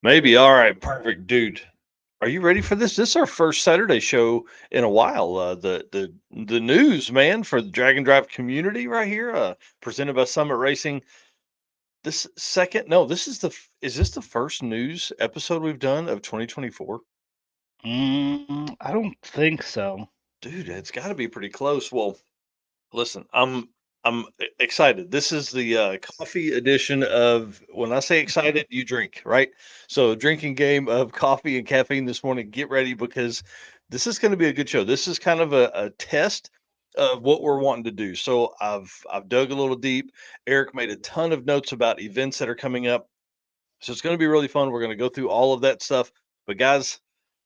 Maybe. All right. Perfect, dude. Are you ready for this? This is our first Saturday show in a while. The news, man, for the Dragon Drive community right here, presented by Summit Racing. This second, no, this is is this the first news episode we've done of 2024? I don't think so. Dude, it's got to be pretty close. Well, listen, I'm excited. This is the coffee edition of when I say excited, you drink, right? So drinking game of coffee and caffeine this morning. Get ready because this is going to be a good show. This is kind of a test of what we're wanting to do. So I've dug a little deep. Eric made a ton of notes about events that are coming up. So it's going to be really fun. We're going to go through all of that stuff. But guys,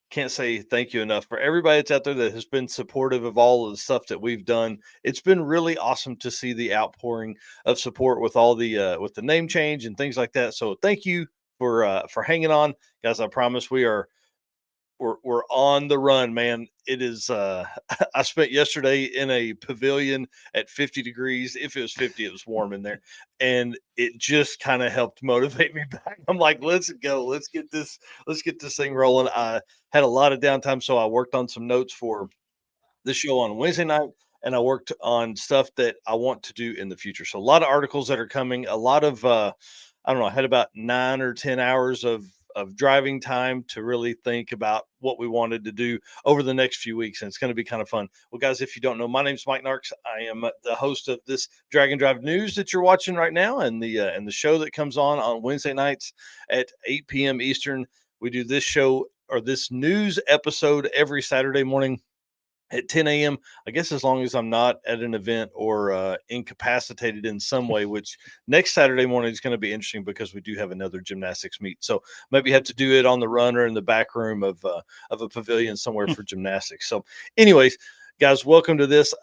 can't say thank you enough for everybody that's out there that has been supportive of all of the stuff that we've done. It's been really awesome to see the outpouring of support with all the with the name change and things like that. So thank you for hanging on, guys. I promise we're on the run, man. It is I spent yesterday in a pavilion at 50 degrees. If it was 50, it was warm in there. And it just kind of helped motivate me back. I'm like, let's go. Let's get this thing rolling. I had a lot of downtime, so I worked on some notes for the show on Wednesday night, and I worked on stuff that I want to do in the future. So a lot of articles that are coming, a lot of I don't know, I had about 9 or 10 hours of driving time to really think about what we wanted to do over the next few weeks, and it's going to be kind of fun. Well, guys, if you don't know, my name's Mike Narks. I am the host of this Dragon Drive News that you're watching right now, and the show that comes on Wednesday nights at 8 p.m. Eastern. We do this show or this news episode every Saturday morning at 10 a.m. I guess as long as I'm not at an event or incapacitated in some way, which next Saturday morning is going to be interesting because we do have another gymnastics meet. So maybe have to do it on the run or in the back room of a pavilion somewhere for gymnastics. So, anyways, guys, welcome to this.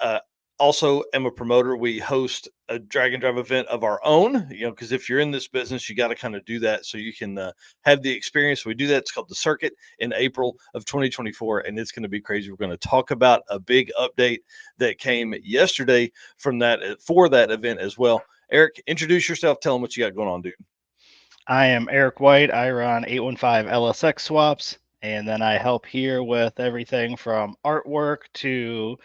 Also, am a promoter. We host a drag and drive event of our own. Because if you're in this business, you got to kind of do that so you can have the experience. We do that. It's called the Circuit in April of 2024, and it's going to be crazy. We're going to talk about a big update that came yesterday from that for that event as well. Eric, introduce yourself. Tell them what you got going on, dude. I am Eric White. I run 815 LSX swaps, and then I help here with everything from artwork to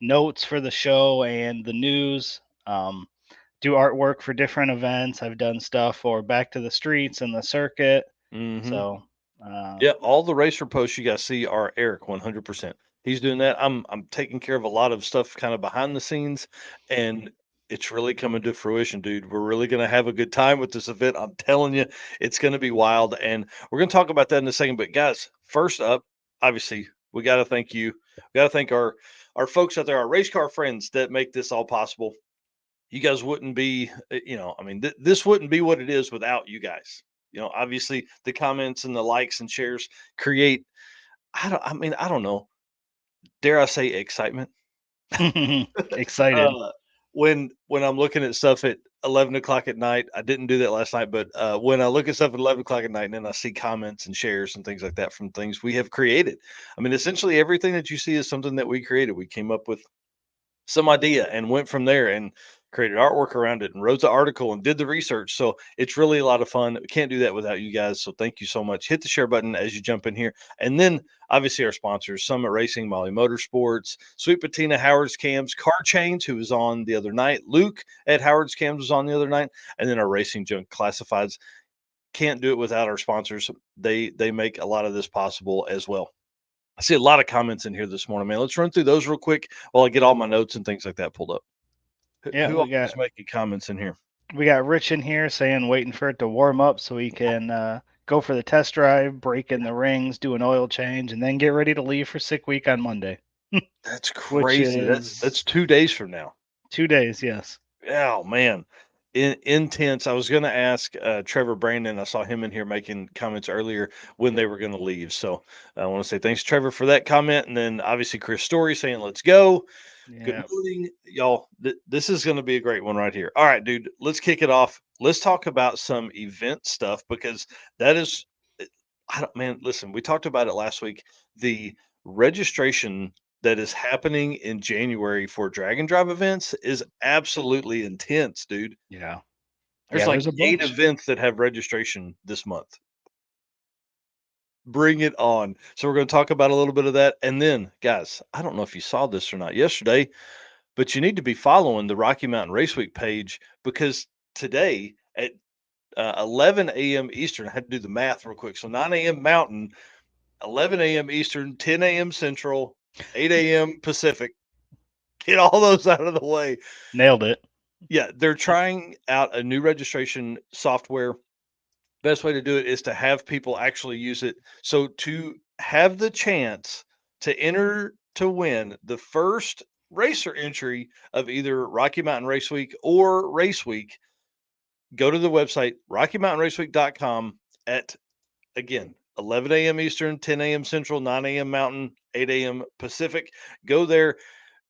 notes for the show and the news. Do artwork for different events. I've done stuff for Back to the Streets and the circuit. Mm-hmm. So, uh, Yeah, all the racer posts you guys see are Eric 100%. He's doing that. I'm taking care of a lot of stuff kind of behind the scenes, and it's really coming to fruition, dude. We're really going to have a good time with this event. I'm telling you, it's going to be wild, and we're going to talk about that in a second. But guys, first up, obviously, we got to thank you. We got to thank our folks out there, our race car friends that make this all possible. You guys wouldn't be, I mean, this wouldn't be what it is without you guys. Obviously the comments and the likes and shares create, I don't know, dare I say excitement? excited. Uh, when I'm looking at stuff at 11 o'clock at night, I didn't do that last night, but when I look at stuff at 11 o'clock at night and then I see comments and shares and things like that from things we have created. I mean, essentially everything that you see is something that we created. We came up with some idea and went from there and created artwork around it and wrote the article and did the research. So it's really a lot of fun. We can't do that without you guys. So thank you so much. Hit the share button as you jump in here. And then obviously our sponsors, Summit Racing, Molly Motorsports, Sweet Patina, Howard's Cams, Car Chains, who was on the other night. Luke at Howard's Cams was on the other night. And then our Racing Junk Classifieds. Can't do it without our sponsors. They make a lot of this possible as well. I see a lot of comments in here this morning, man. Let's run through those real quick while I get all my notes and things like that pulled up. Yeah, Who else is making comments in here? we got Rich in here saying waiting for it to warm up so he can go for the test drive, break in the rings, do an oil change, and then get ready to leave for sick week on Monday, That's which crazy. That's is 2 days from now. 2 days. Yes. Oh man. Intense. I was going to ask Trevor Brandon. I saw him in here making comments earlier when they were going to leave. So I want to say thanks, Trevor, for that comment. And then obviously Chris Story saying, let's go. Good Yeah. morning, y'all. This is going to be a great one right here. All right, dude, let's kick it off. Let's talk about some event stuff because that is, I don't, man, listen, we talked about it last week. The registration that is happening in January for drag and drive events is absolutely intense, dude. Yeah. There's Yeah. like There's a eight bunch. events that have registration this month. Bring it on. So we're going to talk about a little bit of that. And then, guys, I don't know if you saw this or not yesterday, but you need to be following the Rocky Mountain Race Week page because today at 11 a.m. Eastern, I had to do the math real quick. So 9 a.m. Mountain, 11 a.m. Eastern, 10 a.m. Central, 8 a.m. Pacific. Get all those out of the way. Nailed it. Yeah, they're trying out a new registration software. Best way to do it is to have people actually use it. So to have the chance to enter to win the first racer entry of either Rocky Mountain Race Week or Race Week, go to the website rockymountainraceweek.com at again 11 a.m. Eastern, 10 a.m. Central, 9 a.m. Mountain, 8 a.m. Pacific. Go there,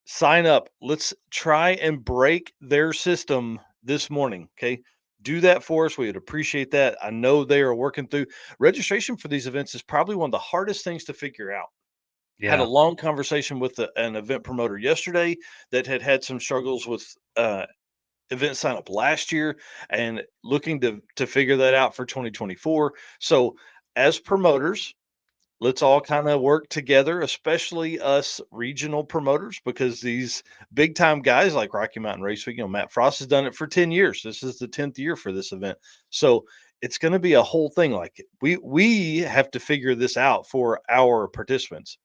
sign up. Let's try and break their system this morning. Okay. Do that for us. We would appreciate that. I know they are working through registration for these events is probably one of the hardest things to figure out. Had a Yeah. long conversation with an event promoter yesterday that had some struggles with event sign up last year and looking to figure that out for 2024. So as promoters, let's all kind of work together, especially us regional promoters, because these big time guys like Rocky Mountain Raceway, Matt Frost has done it for 10 years. This is the 10th year for this event. So it's going to be a whole thing. Like we have to figure this out for our participants.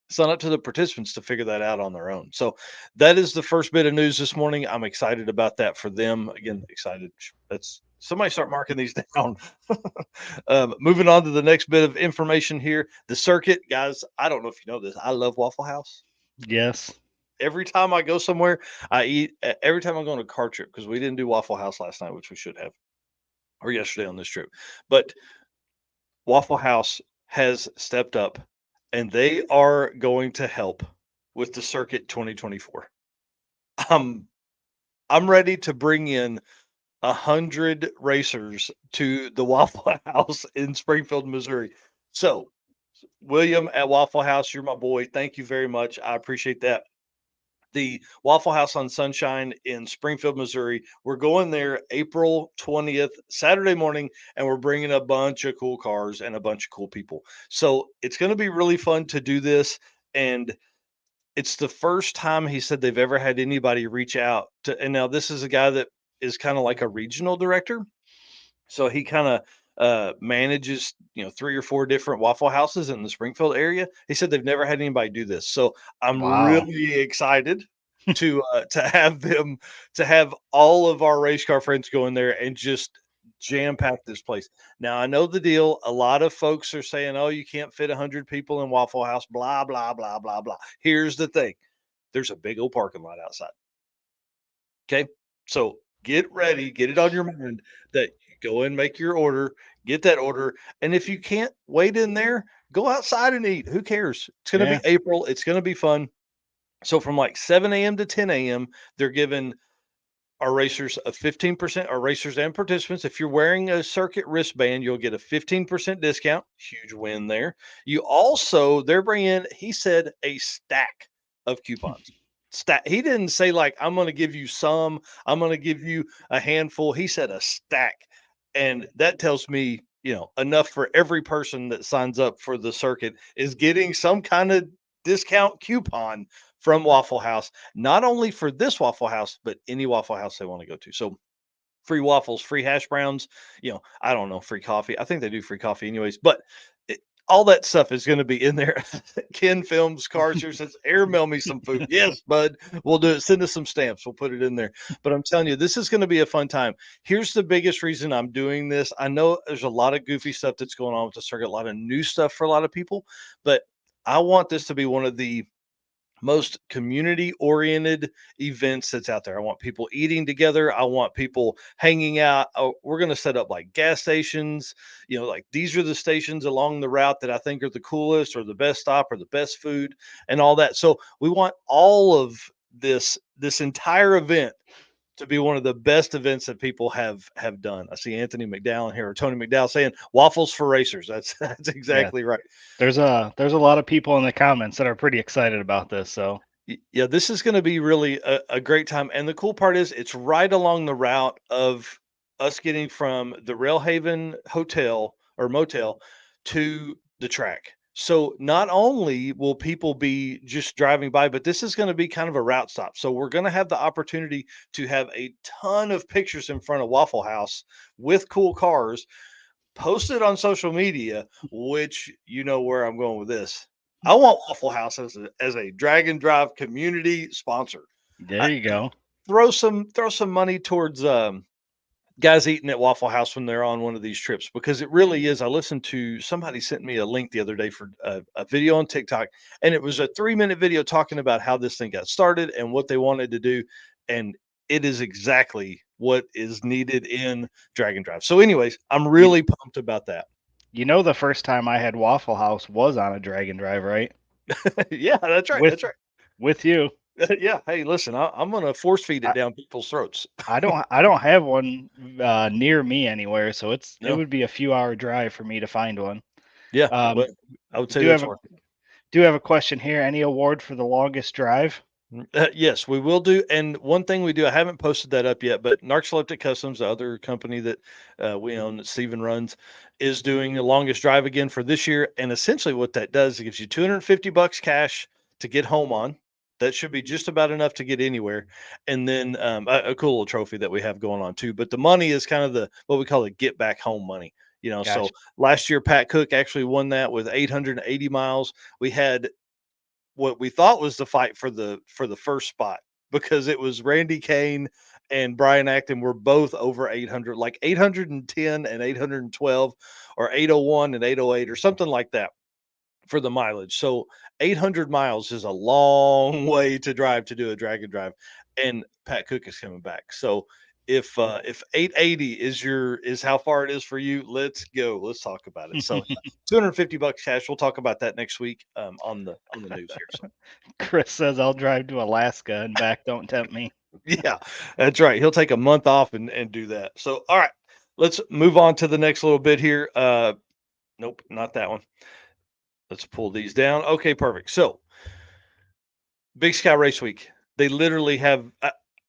It's not up to the participants to figure that out on their own. So that is the first bit of news this morning. I'm excited about that for them. Again, excited. That's somebody start marking these down. Moving on to the next bit of information here. The circuit, guys. I don't know if you know this. I love Waffle House. Yes. Every time I go somewhere, I eat. Every time I'm going on a car trip because we didn't do Waffle House last night, which we should have, or yesterday on this trip. But Waffle House has stepped up and they are going to help with the circuit 2024. Um, I'm ready to bring in 100 racers to the Waffle House in Springfield, Missouri. So, William at Waffle House, you're my boy. Thank you very much. I appreciate that. The Waffle House on Sunshine in Springfield, Missouri. We're going there April 20th, Saturday morning, and we're bringing a bunch of cool cars and a bunch of cool people. So it's going to be really fun to do this. And it's the first time he said they've ever had anybody reach out to. And now this is a guy that is kind of like a regional director. So he kinda, manages, 3 or 4 different Waffle Houses in the Springfield area. He said they've never had anybody do this. So I'm Wow. really excited to have them to have all of our race car friends go in there and just jam pack this place. Now I know the deal. A lot of folks are saying, "Oh, you can't fit 100 people in Waffle House, blah, blah, blah, blah, blah." Here's the thing. There's a big old parking lot outside. Okay. So get ready, get it on your mind that you go and make your order, get that order. And if you can't wait in there, go outside and eat. Who cares? It's going to be Yeah. April. It's going to be fun. So from like 7 a.m. to 10 a.m., they're giving our racers a 15%, our racers and participants. If you're wearing a circuit wristband, you'll get a 15% discount. Huge win there. You also, they're bringing, he said, a stack of coupons. Stack. He didn't say, like, I'm going to give you some, I'm going to give you a handful. He said a stack. And that tells me, enough for every person that signs up for the circuit is getting some kind of discount coupon from Waffle House, not only for this Waffle House, but any Waffle House they want to go to. So free waffles, free hash browns, I don't know, free coffee. I think they do free coffee anyways, but all that stuff is going to be in there. Ken Films Cars here says, airmail me some food. Yes, bud. We'll do it. Send us some stamps. We'll put it in there. But I'm telling you, this is going to be a fun time. Here's the biggest reason I'm doing this. I know there's a lot of goofy stuff that's going on with the circuit, a lot of new stuff for a lot of people, but I want this to be one of the most community oriented events that's out there. I want people eating together. I want people hanging out. Oh, we're going to set up like gas stations, like these are the stations along the route that I think are the coolest or the best stop or the best food and all that. So we want all of this entire event to be one of the best events that people have done. I see Anthony McDowell here or Tony McDowell saying waffles for racers. That's Yeah. exactly right. There's a lot of people in the comments that are pretty excited about this. So Yeah, this is going to be really a great time. And the cool part is it's right along the route of us getting from the Railhaven Hotel or motel to the track. So not only will people be just driving by, but this is going to be kind of a route stop. So we're going to have the opportunity to have a ton of pictures in front of Waffle House with cool cars posted on social media, which you know where I'm going with this. I want Waffle House as a drag and drive community sponsor. There I, you go. throw some money towards guys eating at Waffle House when they're on one of these trips because it really is. I listened to somebody sent me a link the other day for a video on TikTok, and it was a 3-minute video talking about how this thing got started and what they wanted to do, and it is exactly what is needed in Drag and Drive. So, anyways, I'm You really pumped about that. you know the first time I had Waffle House was on a Drag and Drive, right? Yeah, that's right. With That's right. with you. Yeah. Hey, listen, I'm gonna force feed it I, down people's throats. I don't have one near me anywhere, so it No. would be a few hour drive for me to find one. Yeah. Well, Um, I would say do that's have a worth it. do have a question here. Any award for the longest drive? Yes, we will do. And one thing we do, I haven't posted that up yet, but Narcoleptic Customs, the other company that we own that Steven runs, is doing the longest drive again for this year. And essentially, what that does, it gives you $250 cash to get home on. That should be just about enough to get anywhere. And then a cool little trophy that we have going on too. But the money is kind of the what we call the get back home money. So Gotcha. last year, Pat Cook actually won that with 880 miles. We had what we thought was the fight for the first spot because it was Randy Kane and Brian Acton were both over 800, like 810 and 812, or 801 and 808, or something like that for the mileage. So 800 miles is a long way to drive to do a drag and drive, and Pat Cook is coming back. So if 880 is how far it is for you, let's go. Let's talk about it. So yeah, $250 cash. We'll talk about that next week on the news here. So Chris says I'll drive to Alaska and back. Don't tempt me. yeah, that's right. He'll take a month off and do that. So all right, let's move on to the next little bit here. Nope, not that one. Let's pull these down. Okay, perfect. So Big Sky Race Week. They literally have,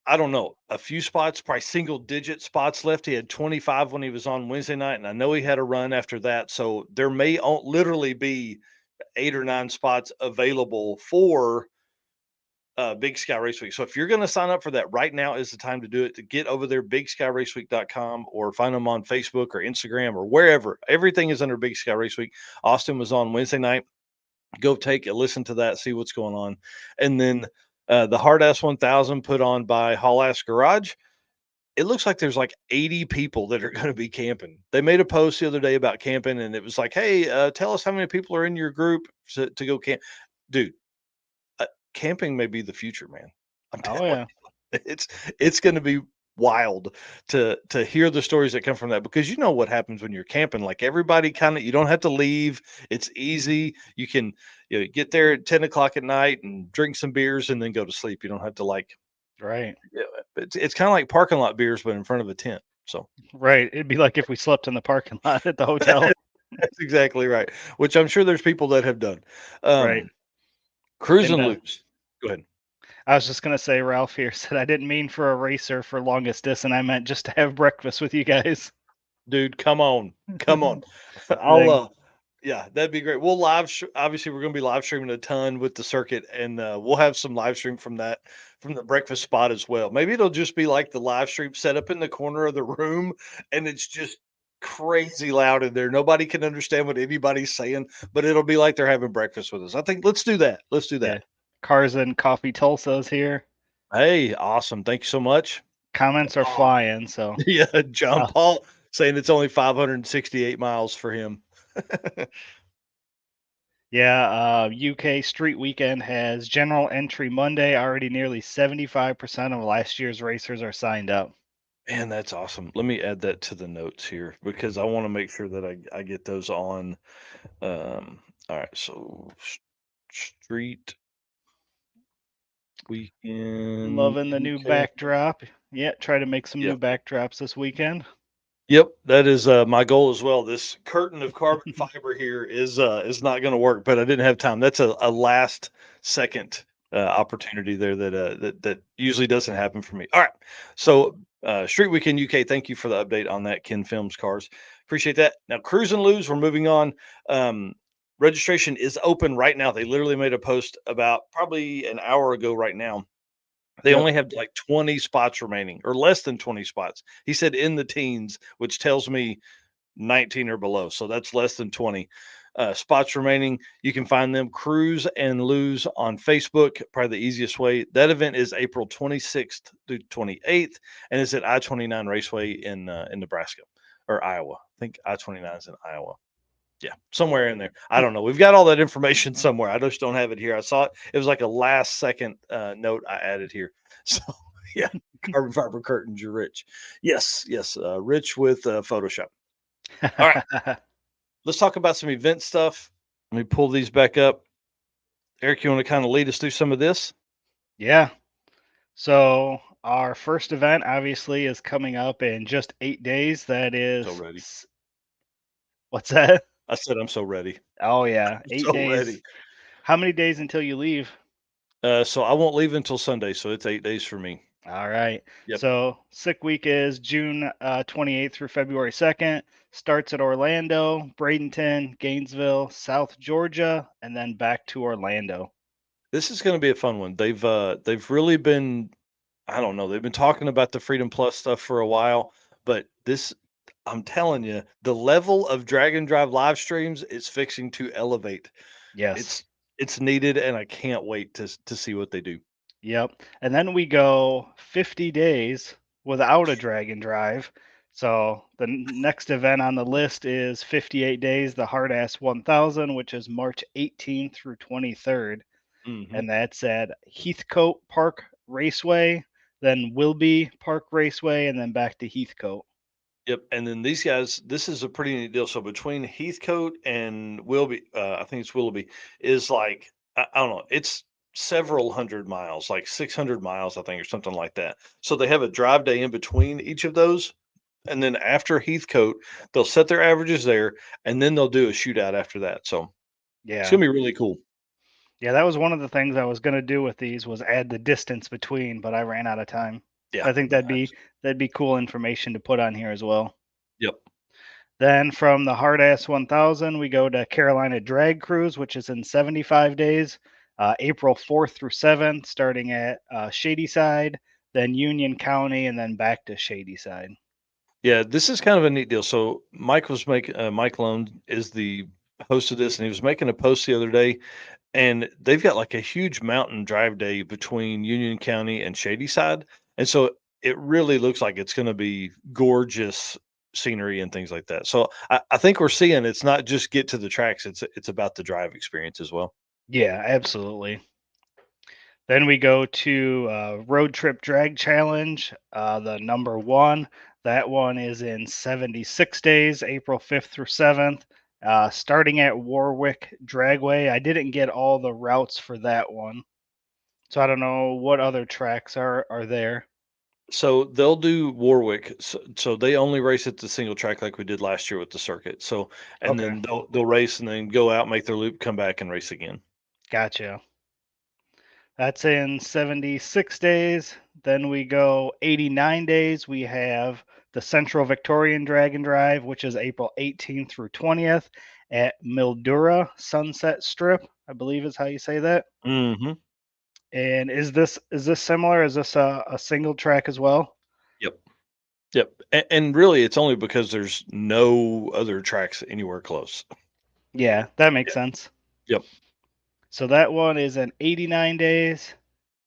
I don't know, a few spots, probably single digit spots left. He had 25 when he was on Wednesday night, and I know he had a run after that. So there may literally be 8 or 9 spots available for Big Sky Race Week. So if you're going to sign up for that, right now is the time to do it. To get over there, bigskyraceweek.com, or find them on Facebook or Instagram or wherever. Everything is under Big Sky Race Week. Austin was on Wednesday night. Go take a listen to that, see what's going on. And then the Hard Ass 1000 put on by Haul Ass Garage. It looks like there's like 80 people that are going to be camping. They made a post the other day about camping, and it was like, hey, tell us how many people are in your group to go camp. Dude, camping may be the future, man. I'm Oh telling yeah. you, it's going to be wild to hear the stories that come from that, because you know what happens when you're camping. Like everybody kind of, you don't have to leave. It's easy. You can get there at 10 o'clock at night and drink some beers and then go to sleep. You don't have to like, Right. yeah, it's kind of like parking lot beers, but in front of a tent. So Right. It'd be like if we slept in the parking lot at the hotel. that's exactly right. Which I'm sure there's people that have done. Right. Cruise And and lose. Go ahead. I was just gonna say, Ralph here said I didn't mean for a racer for longest distance. I meant just to have breakfast with you guys. Dude, come on. Come on. I'll Like, yeah, that'd be great. We'll obviously we're going to be live streaming a ton with the circuit, and we'll have some live stream from that, from the breakfast spot as well. Maybe it'll just be like the live stream set up in the corner of the room, and it's just crazy loud in there. Nobody can understand what anybody's saying, but it'll be like they're having breakfast with us. I think let's do that. Let's do yeah. that. Cars and Coffee Tulsa's here. Hey, awesome. Thank you so much. Comments are Oh, flying, so yeah, John uh, Paul saying it's only 568 miles for him. yeah, UK Street Weekend has general entry Monday. Already nearly 75% of last year's racers are signed up. Man, that's awesome. Let me add that to the notes here because I want to make sure that I get those on. All right, so street weekend. Loving the new UK. backdrop. Yeah, try to make some new Yep. backdrops this weekend. Yep, that is my goal as well. This curtain of carbon fiber here is not going to work, but I didn't have time. That's a last second opportunity there that usually doesn't happen for me. All right, so Street Weekend UK. Thank you for the update on that. Ken Films Cars. Appreciate that. Now, Cruise and Lose, we're moving on. Um, Registration is open right now. They literally made a post about probably an hour ago right now. They Yep. only have like 20 spots remaining or less than 20 spots. He said in the teens, which tells me 19 or below. So that's less than 20 spots remaining. You can find them Cruise and Lose on Facebook. Probably the easiest way. That event is April 26th through 28th, and it's at I-29 Raceway in Nebraska or Iowa. I think I-29 is in Iowa. Yeah, somewhere in there. I don't know. We've got all that information somewhere. I just don't have it here. I saw it. It was like a last second note I added here. So yeah, carbon fiber curtains. You're rich. Yes, yes. Rich with Photoshop. All right. Let's talk about some event stuff. Let me pull these back up. Eric, you want to kind of lead us through some of this? Yeah. So our first event obviously is coming up in just 8 days. That So is, ready. what's that? I said I'm so ready. Oh yeah, I'm eight so days. ready. How many days until you leave? So I won't leave until Sunday, so it's 8 days for me. All right. Yep. So sick week is June 28th through February 2nd. Starts at Orlando, Bradenton, Gainesville, South Georgia, and then back to Orlando. This is going to be a fun one. They've really been, I don't know, they've been talking about the Freedom Plus stuff for a while, but this, I'm telling you, the level of drag and drive live streams is fixing to elevate. Yes. It's it's needed, and I can't wait to see what they do. Yep. And then we go 50 days without a drag and drive. So the next event on the list is 58 days, the Hard Ass 1000, which is March 18th through 23rd. Hmm. And that's at Heathcote Park Raceway, then Wilby Park Raceway, and then back to Heathcote. Yep, and then these guys, this is a pretty neat deal. So between Heathcote and Willoughby, I think it's Willoughby, is like I don't know, it's several hundred miles, like 600 miles, I think, or something like that. So they have a drive day in between each of those, and then after Heathcote, they'll set their averages there, and then they'll do a shootout after that. So it's Yeah. gonna be really cool. Yeah, that was one of the things I was going to do with these was add the distance between, but I ran out of time. Yeah. I think that'd be cool information to put on here as well. Yep. Then from the Hard Ass 1000, we go to Carolina Drag Cruise, which is in 75 days, April 4th through 7th, starting at Shadyside, then Union County, and then back to Shadyside. Yeah, this is kind of a neat deal. So Mike Lone is the host of this, and he was making a post the other day. And they've got like a huge mountain drive day between Union County and Shadyside. And so it really looks like it's going to be gorgeous scenery and things like that. So I think we're seeing it's not just get to the tracks, it's about the drive experience as well. Yeah, absolutely. Then we go to Road Trip Drag Challenge, the number one. That one is in 76 days, April 5th through 7th, starting at Warwick Dragway. I didn't get all the routes for that one, so I don't know what other tracks are there. So they'll do Warwick. So they only race at the single track like we did last year with the circuit. So and Okay, then they'll race and then go out, make their loop, come back and race again. gotcha. That's in 76 days. Then we go 89 days. We have the Central Victorian Dragon Drive, which is April 18th through 20th at Mildura Sunset Strip, I believe is how you say that. Hmm. And is this similar? Is this a single track as well? Yep. Yep. And really it's only because there's no other tracks anywhere close. Yeah, that makes Yeah. sense. Yep. So that one is in 89 days.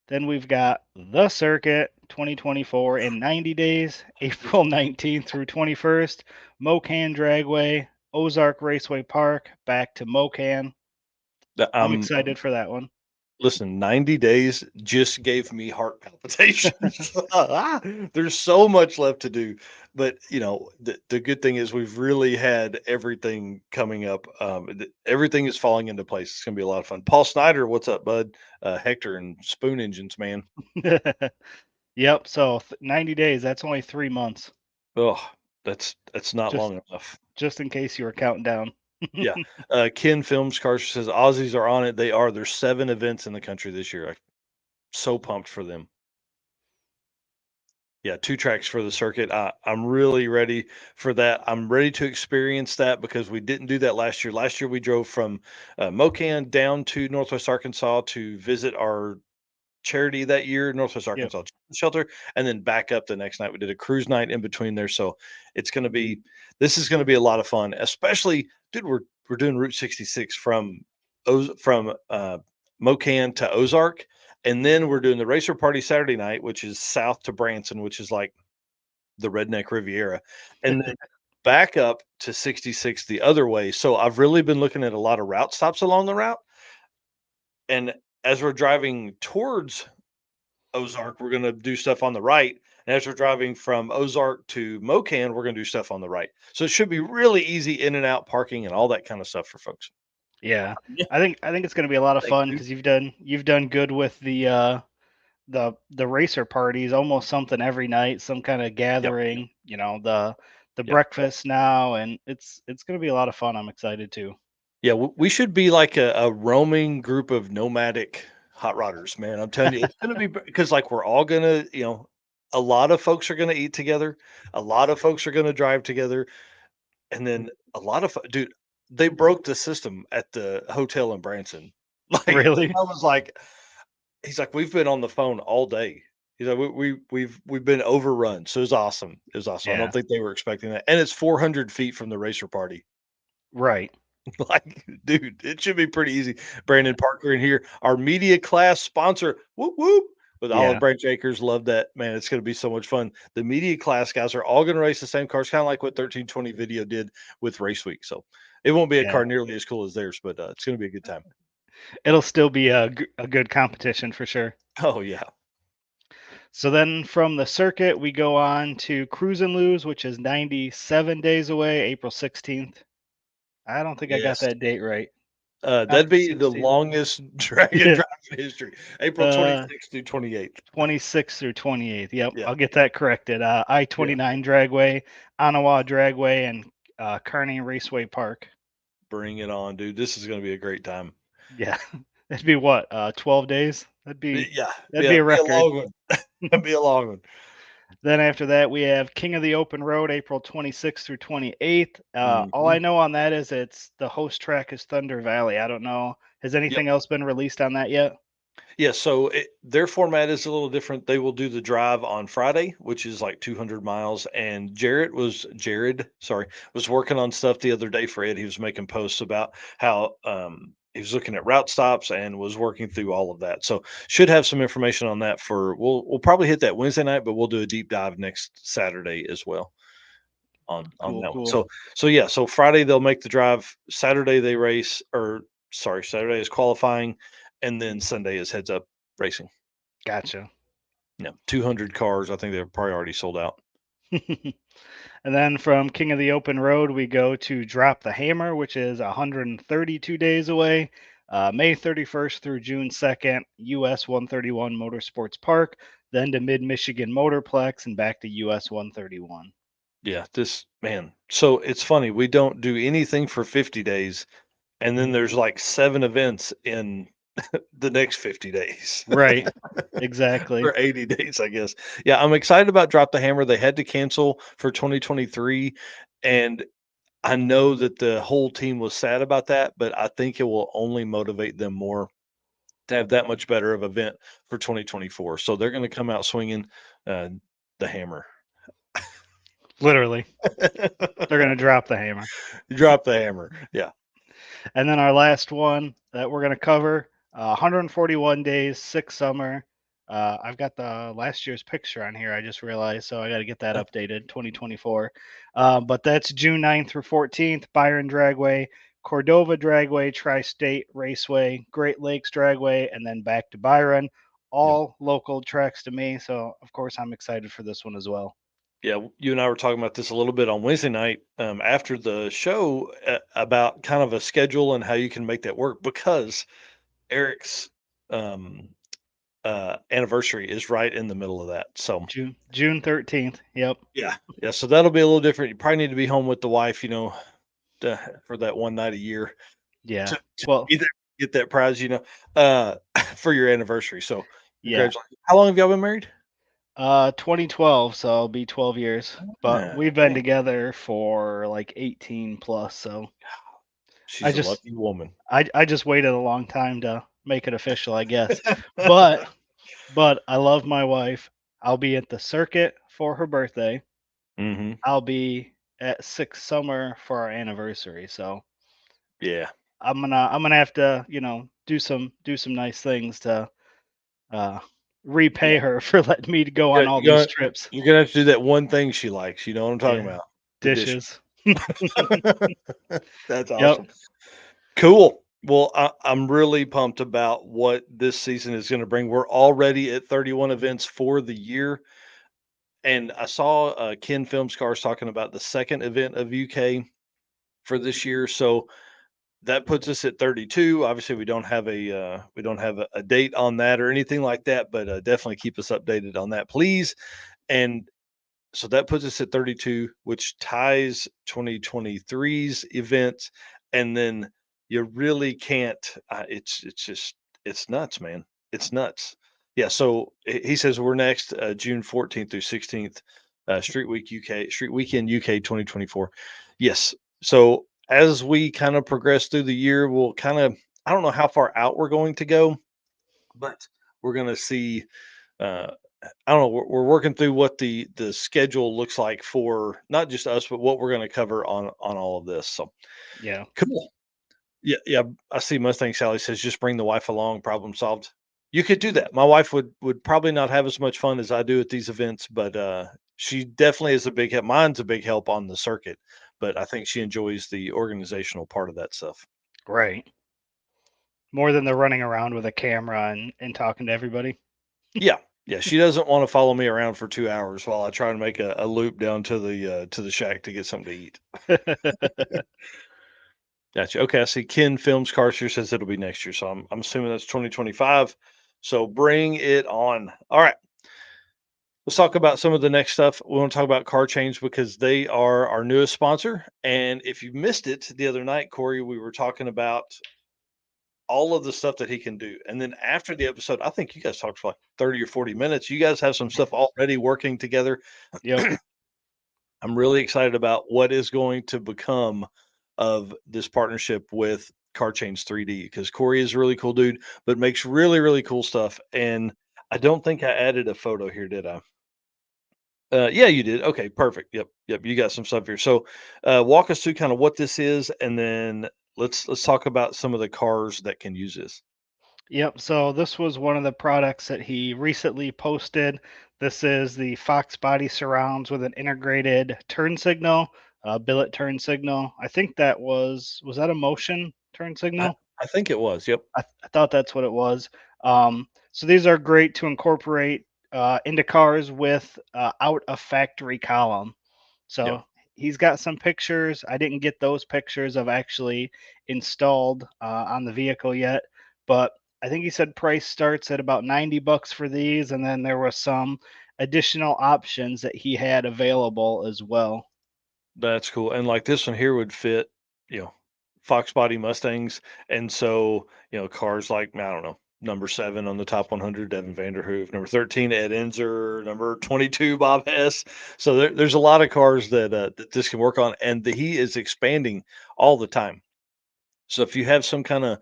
Then we've got the circuit 2024 in 90 days, April 19th through 21st, Mocan Dragway, Ozark Raceway Park, back to Mocan. I'm I'm excited for that one. listen, 90 days just gave me heart palpitations. There's so much left to do. But, the good thing is we've really had everything coming up. Everything is falling into place. It's going to be a lot of fun. Paul Snyder, what's up, bud? Hector and Spoon Engines, man. Yep. So 90 days. That's only 3 months. Oh, that's not Just long enough. just in case you were counting down. Yeah. Ken Films Car says Aussies are on it. They are. There's 7 events in the country this year. I'm so pumped for them. Yeah, 2 tracks for the circuit. I'm really ready for that. I'm ready to experience that because we didn't do that last year. Last year, we drove from, Mocan down to Northwest Arkansas to visit our charity that year, Northwest Yep. Arkansas Children's Shelter, and then back up the next night. We did a cruise night in between there, so it's gonna be this is gonna be a lot of fun, especially dude, we're doing Route 66 from Mocan to Ozark, and then we're doing the Racer Party Saturday night, which is south to Branson, which is like the Redneck Riviera, and then back up to 66 the other way. So I've really been looking at a lot of route stops along the route, and as we're driving towards Ozark, we're gonna do stuff on the right, and as we're driving from Ozark to Mocan, we're gonna do stuff on the right. So it should be really easy in and out parking and all that kind of stuff for folks. Yeah. Yeah. I think it's gonna be a lot of Thanks, fun dude. because you've done good with the racer parties, almost something every night, some kind of Yep, gathering, the yep. breakfast now, and it's gonna be a lot of fun. I'm excited too. Yeah, we should be like a roaming group of nomadic hot rodders, man. I'm telling you, it's gonna be because like we're all gonna, a lot of folks are gonna eat together, a lot of folks are gonna drive together, and then a lot of dude, they broke the system at the hotel in Branson. Like the Really? guy was like, he's like, we've been on the phone all day. He's like, we've been overrun. So it was awesome. It was awesome. I don't Yeah. think they were expecting that, and it's 400 feet from the racer party. Right. Like, dude, it should be pretty easy. Brandon Parker in here, our media class sponsor. Whoop whoop. With Olive Yeah. Branch Acres, love that, man. It's going to be so much fun. The media class guys are all going to race the same cars, kind of like what 1320 Video did with Race Week. So it won't be a Yeah. car nearly as cool as theirs, but it's going to be a good time. It'll still be a good competition for sure. Oh yeah, So then from the circuit, we go on to Cruise and Lose, which is 97 days away, April 16th. I don't think I got yes. that date right. Not That'd the be the 16th. longest dragon Yeah. drive in history. April Uh, 26th through 28th. 26th through 28th. Yep, Yeah, I'll get that corrected. yeah. I-29 Dragway, Anawa Dragway, and Kearney Raceway Park. Bring it on, dude. This is going to be a great time. Yeah, that'd be what? 12 days. That'd be Yeah, that'd yeah. be a Be a record. long one. That'd be a long one. Then after that, we have King of the Open Road, April 26th through 28th. All I Mhm. know on that is it's the host track is Thunder Valley. I don't know. Has Yep. anything else been released on that yet? Yeah, so their format is a little different. They will do the drive on Friday, which is like 200 miles. And Jared, sorry, was working on stuff the other day for Ed. He was making posts about how he was looking at route stops and was working through all of that. So should have some information on that for we'll probably hit that Wednesday night, but we'll do a deep dive next Saturday as well on Cool, that one. cool. So yeah, so Friday they'll make the drive. Saturday they race, or sorry, Saturday is qualifying, and then Sunday is heads up racing. Gotcha. Yeah, 200 cars. I think they're probably already sold out. And then from King of the Open Road, we go to Drop the Hammer, which is 132 days away, May 31st through June 2nd, US 131 Motorsports Park, then to Mid Michigan Motorplex, and back to US 131. Yeah, this man. So it's funny. We don't do anything for 50 days, and then there's like 7 events in the next 50 days. Right. Exactly. Or 80 days, I guess. Yeah, I'm excited about Drop the Hammer. They had to cancel for 2023, and I know that the whole team was sad about that, but I think it will only motivate them more to have that much better of event for 2024. So they're going to come out swinging uh, the hammer. Literally. They're going to drop the hammer. Drop the hammer. Yeah. And then our last one that we're going to cover 141 days, six summer. I've got the last year's picture on here. I just realized, so I got to get that updated 2024. But that's June 9th through 14th, Byron Dragway, Cordova Dragway, Tri State Raceway, Great Lakes Dragway, and then back to Byron. Yep. All local tracks to me. So, of course, I'm excited for this one as well. Yeah, you and I were talking about this a little bit on Wednesday night after the show about kind of a schedule and how you can make that work because Eric's um, anniversary is right in the middle of that. So June 13th. Yep. yeah, yeah. So that'll be a little different. You probably need to be home with the wife, for that one night a year Yeah. to Well, be there, get that prize, uh, for your anniversary. So yeah. congratulations. How long have y'all been married? 2012, so it'll be 12 years. But Ah, we've been dang, together for like 18 plus, so I she's a just lucky woman. I just waited a long time to make it official, I guess. But I love my wife. I'll be at the circuit for her birthday. Mhm. I'll be at Six Summer for our anniversary. So Yeah. I'm gonna have to, do some nice things to uh Yeah. repay her for letting me go on Yeah, all these trips. you're gonna have to do that one thing she likes, you know what I'm talking Yeah. about? The dish. Dishes. That's Yep. awesome. Cool. Well, I'm really pumped about what this season is gonna bring. We're already at 31 events for the year, and I saw, Ken Film Scars talking about the 2nd event of UK for this year, so that puts us at 32. Obviously, we don't have a date on that or anything like that, but, definitely keep us updated on that, please, and so that puts us at 32, which ties 2023's event, and then you really can't. It's just it's nuts, man. It's nuts. Yeah. So he says we're next June 14th through 16th, Street Week UK, Street Weekend UK 2024. Yes. So as we kind of progress through the year, we'll kind of I don't know how far out we're going to go, but we're going to see. Uh, I don't know. We're working through what the schedule looks like for not just us, but what we're going to cover on all of this. So Yeah. cool. Yeah, yeah. I see. Mustang Sally says just bring the wife along. Problem solved. You could do that. My wife would probably not have as much fun as I do at these events, but she definitely is a big help. Mine's a big help on the circuit, but I think she enjoys the organizational part of that stuff. Right. More than the running around with a camera and talking to everybody. Yeah, yeah. She doesn't want to follow me around for 2 hours while I try to make a loop down to the shack to get something to eat. Gotcha. Okay, I see Ken Films Cartier says it'll be next year, so I'm assuming that's 2025. So bring it on. All right, let's talk about some of the next stuff. We want to talk about Car Change because they are our newest sponsor. And if you missed it the other night, Corey, we were talking about all of the stuff that he can do. And then after the episode, I think you guys talked for like 30 or 40 minutes. You guys have some stuff already working together. Yep. I'm really excited about what is going to become of this partnership with Car Change 3D because Corey is a really cool dude, but makes really, really cool stuff. And I don't think I added a photo here, did I? Yeah, you did. Okay, perfect. Yep, yep. You got some stuff here. So, walk us through kind of what this is, and then let's talk about some of the cars that can use this. Yep. So this was one of the products that he recently posted. This is the Fox body surrounds with an integrated turn signal, billet turn signal. I think that was that a motion turn I, signal? I think it was. Yep. I thought that's what it was. So these are great to incorporate into cars with out of factory column. Yeah. So he's got some pictures. I didn't get those pictures of actually installed on the vehicle yet, but I think he said price starts at about $90 for these, and then there was some additional options that he had available as well. That's cool, and, like, this one here would fit, Fox body Mustangs, and so, cars like, I don't know, number 7 on the top 100, Devin Vanderhoof, number 13, Ed Enzer, number 22, Bob Hess. So there's a lot of cars that this can work on, and he is expanding all the time. So if you have some kinda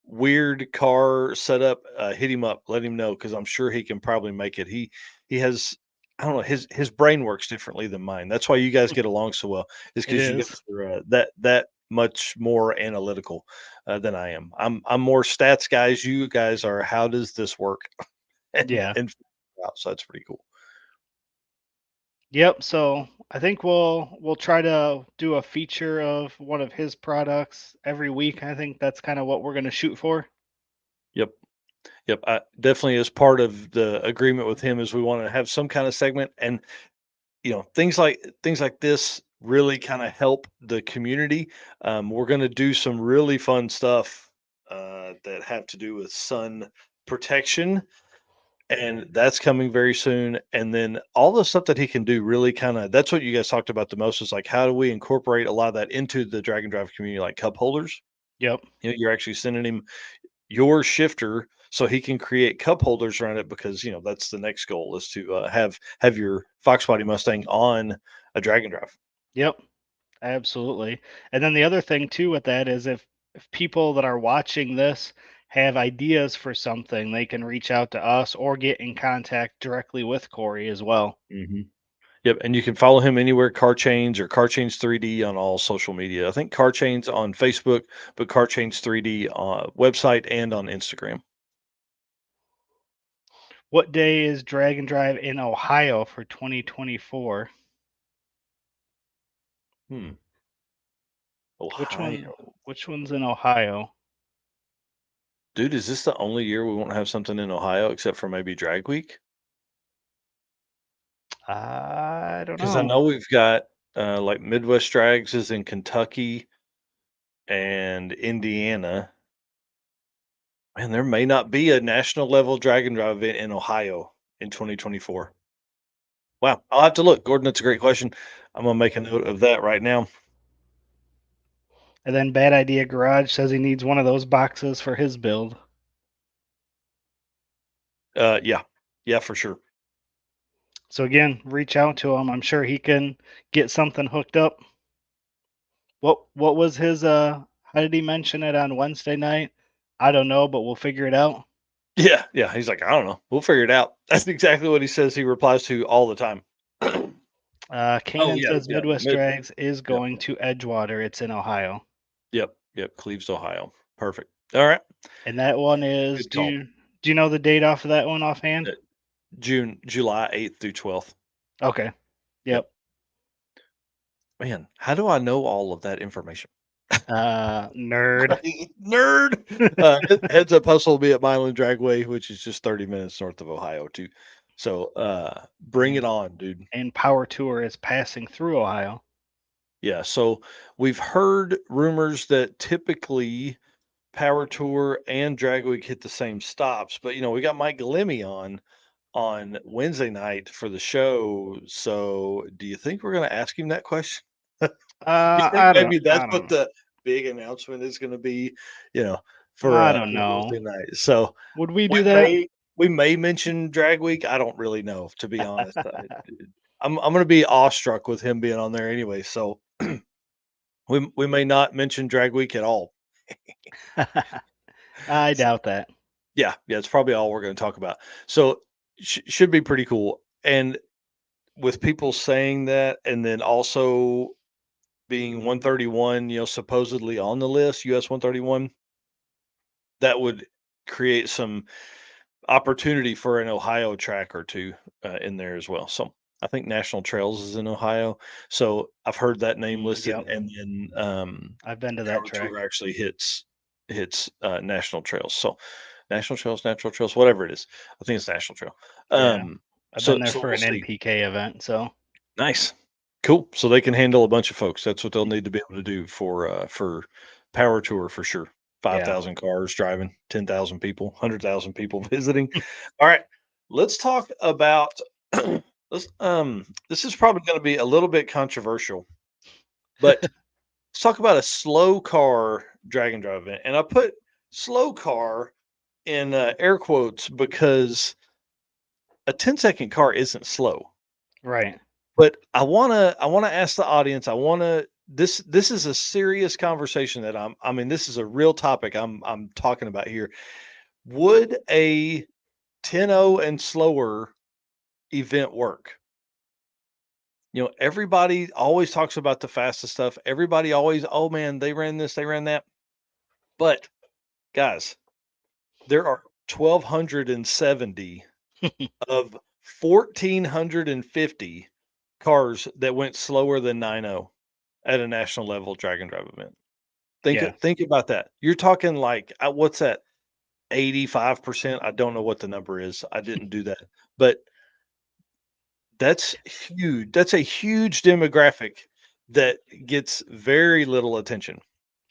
weird car setup, hit him up, let him know because I'm sure he can probably make it. He has I don't know, his brain works differently than mine. That's why you guys get along so well, is It because you is. guys are that much more analytical than I am. I'm more stats guys. You guys are how does this work Yeah. and figure it out. So that's pretty cool. Yep. So I think we'll try to do a feature of one of his products every week. I think that's kind of what we're going to shoot for. Yep. Yep. I definitely as part of the agreement with him is we want to have some kind of segment and things like this really kind of help the community. We're going to do some really fun stuff that have to do with sun protection, and that's coming very soon. And then all the stuff that he can do really kind of that's what you guys talked about the most is like how do we incorporate a lot of that into the drag and drive community, like cup holders. Yep. You're actually sending him your shifter so he can create cup holders around it because that's the next goal is to have your Fox Body Mustang on a drag and drive. Yep, absolutely. And then the other thing too with that is if people that are watching this have ideas for something, they can reach out to us or get in contact directly with Corey as well. Hmm. Yep, and you can follow him anywhere, Car Chains or Car Chains 3D on all social media. I think Car Chains on Facebook, but Car Chains 3D website and on Instagram. What day is Drag and Drive in Ohio for 2024? Hmm. Which one Ohio. which one's in Ohio? Dude, is this the only year we won't have something in Ohio except for maybe Drag Week? I don't Because I know. know we've got like Midwest Drags is in Kentucky and Indiana. And there may not be a national level drag and drive event in Ohio in 2024. Wow, I'll have to look. Gordon, that's a great question. I'm gonna make a note of that right now. And then Bad Idea Garage says he needs one of those boxes for his build. Yeah, yeah, for sure. So again, reach out to him. I'm sure he can get something hooked up. What was his how did he mention it on Wednesday night? I don't know, but we'll figure it out. Yeah, yeah. He's like, I don't know. We'll figure it out. That's exactly what he says. He replies to all the time. Oh Kanan yeah, says yeah. Midwest Drags is Yep, going to Edgewater. It's in Ohio. yep. Cleves, Ohio. Perfect. All right. And that one is Good call. do you know the date off of that one offhand? Uh, July 8th through 12th. Okay. Yep. Yep. Man, how do I know all of that information? Nerd. Right? Nerd. Heads up hustle will be at Milan Dragway, which is just 30 minutes north of Ohio, too. So bring it And on, dude. and Power Tour is passing through Ohio. Yeah. So we've heard rumors that typically Power Tour and Drag Week hit the same stops, but we got Mike Galimi on Wednesday night for the show. So do you think we're going to ask him that question? You think maybe that's I what don't the big announcement is gonna be, you know, I don't for know. Wednesday night. So Would we we do that? may we may mention Drag Week. I don't really know, to be honest. I'm gonna be awestruck with him being on there anyway. So we may not mention Drag Week at all. I So, doubt that. yeah, it's probably all we're gonna talk about. So should be pretty cool. And with people saying that, and then also being 131, supposedly on the list, US 131, that would create some opportunity for an Ohio track or two in there as well. So I think National Trails is in Ohio. So I've heard that name listed, Yep. and then I've been to that Power track. Tour actually hits National Trails. So National Trails, Natural Trails, whatever it is, I think it's National Trail. Yeah. Um, I've been so there so for we'll an see. NPK event, so Nice. Cool. So they can handle a bunch of folks. That's what they'll need to be able to do for Power Tour for sure. yeah. 5,000 cars driving, 10,000 people, 100,000 people visiting. All right. Let's talk about this is probably going to be a little bit controversial, but let's talk about a slow car drag and drive event. And I put slow car in air quotes because a 10-second car isn't slow. Right. But I wanna ask the audience, I wanna this is a serious conversation that I mean, this is a real topic I'm talking about here. Would a 10-0 and slower event work? Everybody always talks about the fastest stuff. Everybody always, "Oh, man, they ran this, they ran that." But, guys, there are 1,270 of 1,450 cars that went slower than 9.0 at a national level drag and drive event. Yeah. Think about that. You're talking like, what's that? 85%? I don't know what the number is. I didn't do that. But that's huge. That's a huge demographic that gets very little attention.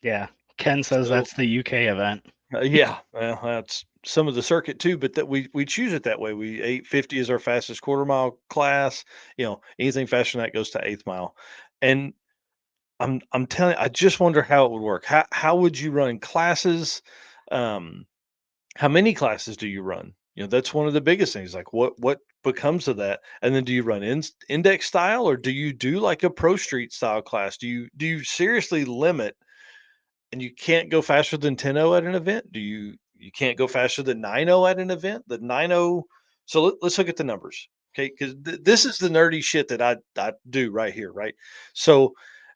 Yeah. Ken says So, that's the UK event. yeah, well, that's some of the circuit too, but that we choose it that way. We 850 is our fastest quarter mile class. Anything faster than that goes to eighth mile. And I'm telling I just wonder how it would work. How would you run classes? Um, how many classes do you run? That's one of the biggest things. Like what becomes of that? And then do you run index style or do you do like a pro street style class? Do you seriously limit and you can't go faster than 10-0 at an event? You can't go faster than 9-0 at an event? The 9-0. So let's look at the numbers. Okay, because this is the nerdy shit that I do right here, right? So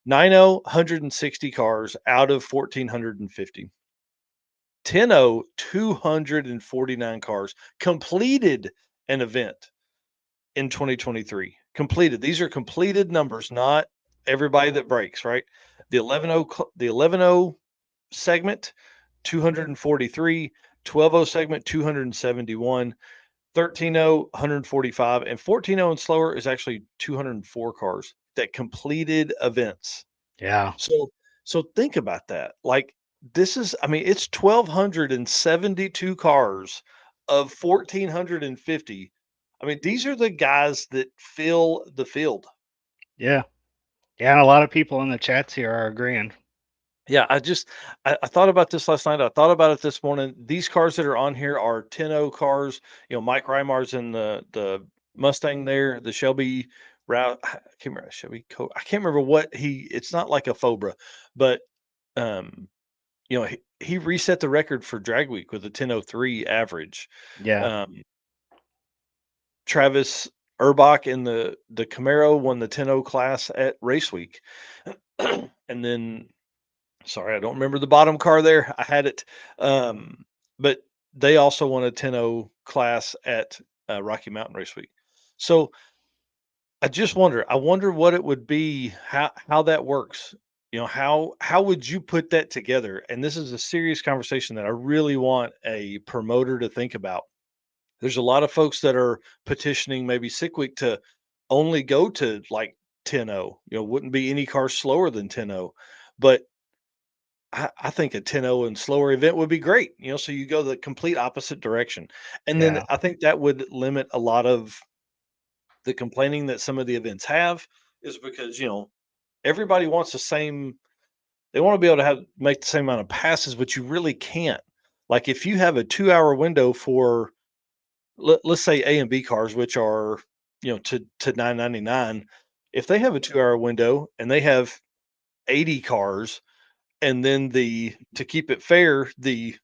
9-0, 160 cars out of 1,450. 10-0, 249 cars completed an event in 2023. Completed. These are completed numbers, not everybody that breaks, right? The 11-0 segment, 243, 12-0 segment, 271, 13-0, 145, and 14-0 and slower is actually 204 cars that completed events. Yeah. So so think about that. Like this is I mean it's 1272 cars of 1450. I mean these are the guys that fill the field. Yeah. Yeah. And a lot of people in the chats here are agreeing. Yeah, I thought about this last night. I thought about it this morning. These cars that are on here are 10-0 cars. Mike Reimar's in the Mustang there, the Shelby route. I can't remember Shelby I can't remember what it's not like a Fobra, but um he reset the record for drag week with a 10:03 average. Yeah. Um, Travis Urbach in the Camaro won the 10-0 class at race week. And then sorry, I don't remember the bottom car there. I had it. But they also won a 10-0 class at Rocky Mountain Race Week. So I wonder what it would be, how that works. How would you put that together? And this is a serious conversation that I really want a promoter to think about. There's a lot of folks that are petitioning maybe Sick Week to only go to like 10-0. Wouldn't be any car slower than 10-0. But I think a 10-0 and slower event would be great. So you go the complete opposite direction. And then Yeah. I think that would limit a lot of the complaining that some of the events have is because, everybody wants the same they want to be able to have make the same amount of passes, but you really can't. Like if you have a 2-hour window for let's say A and B cars, which are, to 999, if they have a 2-hour window and they have 80 cars, and then the to keep it fair, the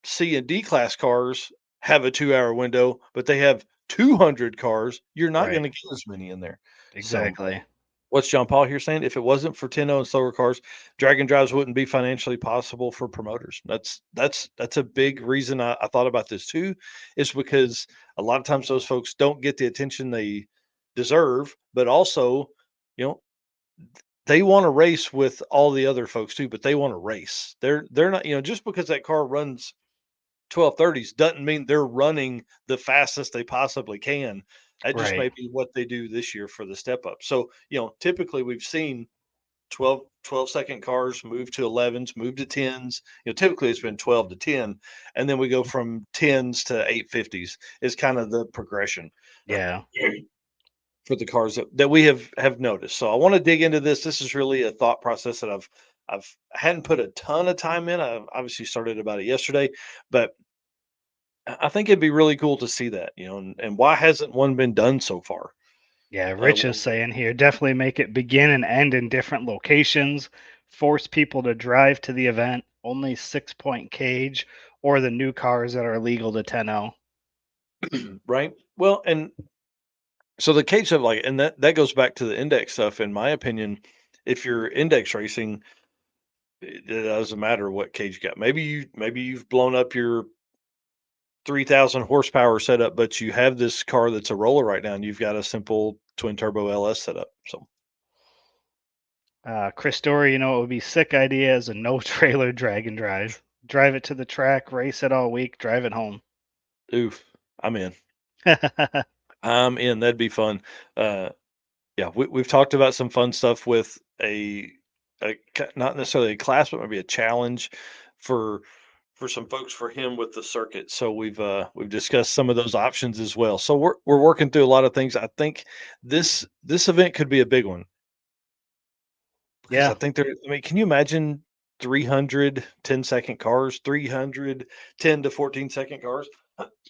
C and D class cars have a 2-hour window, but they have 200 cars, you're not Right. gonna get as many in there. So Exactly. what's John Paul here saying? If it wasn't for 10-0 and slower cars, drag and drives wouldn't be financially possible for promoters. That's a big reason I thought about this too, is because a lot of times those folks don't get the attention they deserve, but also, you know, they want to race with all the other folks too, but they want to race. They're not, just because that car runs 12:30s doesn't mean they're running the fastest they possibly can. That just Right. may be what they do this year for the step up. So, typically we've seen 12-second cars move to 11s, move to 10s. Typically it's been 12 to 10, and then we go from 10s to 850s is kind of the progression Yeah. for the cars that we have noticed. So I want to dig into this. This is really a thought process that I hadn't put a ton of time in. I obviously started about it yesterday, but I think it'd be really cool to see that, and why hasn't one been done so far? Yeah. Rich is Well, saying here definitely make it begin and end in different locations, force people to drive to the event, only 6 point cage, or the new cars that are legal to 10-0. right. Well, and so the case of like, and that goes back to the index stuff. In my opinion, if you're index racing, it doesn't matter what cage you got. Maybe you've blown up your 3,000 horsepower setup, but you have this car that's a roller right now, and you've got a simple twin turbo LS setup. So, Chris Story, it would be sick idea as a no trailer drag and drive. Drive it to the track, race it all week, drive it home. oof, I'm in. I'm in. That'd be fun. Uh, Yeah, we've talked about some fun stuff with not necessarily a class, but maybe a challenge for some folks for him with the circuit. So we've discussed some of those options as well. So we're working through a lot of things. I think this event could be a big one because I Yeah. think there. I mean, can you imagine? 300 10-second cars, 310 to 14-second cars.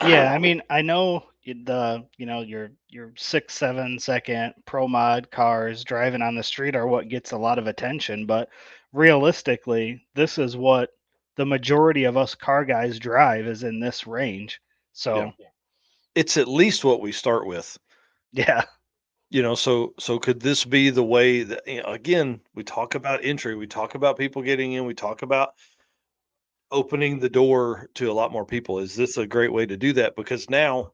Yeah, I mean, I know your 6, 7 second pro mod cars driving on the street are what gets a lot of attention, but realistically, this is what the majority of us car guys drive is in this range. Yeah. So It's at least what we start with. yeah, So could this be the way that, again, we talk about entry, we talk about people getting in, we talk about opening the door to a lot more people. Is this a great way to do that? Because now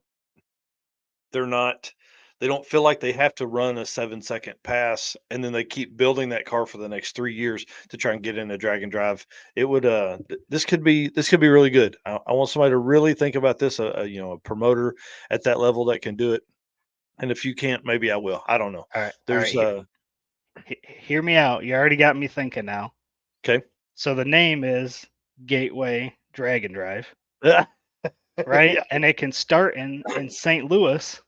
they're not they don't feel like they have to run a 7-second pass and then they keep building that car for the next 3 years to try and get in a drag and drive. It would this could be really good. I want somebody to really think about this, a promoter at that level that can do it. And if you can't, maybe I will. I don't know. all right, all There's right. Hear me out. You already got me thinking now. okay. So the name is Gateway Drag and Drive, Yeah. right? And it can start in St. Louis,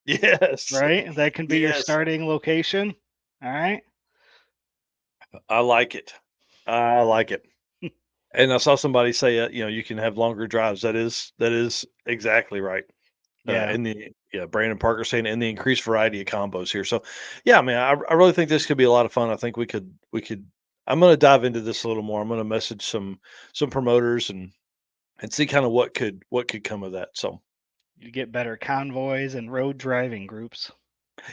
Yes. right? That can be your Yes. starting location. All right. I like it. I like it. And I saw somebody say, you can have longer drives. That is exactly right. Yeah. In the Yeah, Brandon Parker saying in the increased variety of combos here. So, yeah, man, I really think this could be a lot of fun. I think we could. I'm going to dive into this a little more. I'm going to message some promoters and see kind of what could come of that. So, You get better convoys and road driving groups.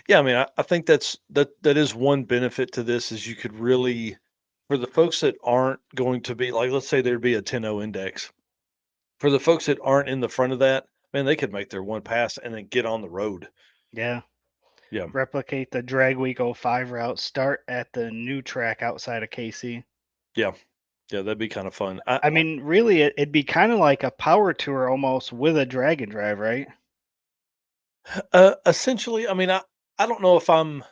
yeah, I mean, I think that is one benefit to this is you could really for the folks that aren't going to be like, let's say there'd be a 10-0 index. For the folks that aren't in the front of that, man, they could make their one pass and then get on the road. Yeah. Yeah, Replicate the Drag Week '05 route. Start at the new track outside of KC. yeah, yeah, that'd be kind of fun. I I mean, really, it'd be kind of like a power tour almost with a drag and drive, right? Essentially, I mean, I don't know if I'm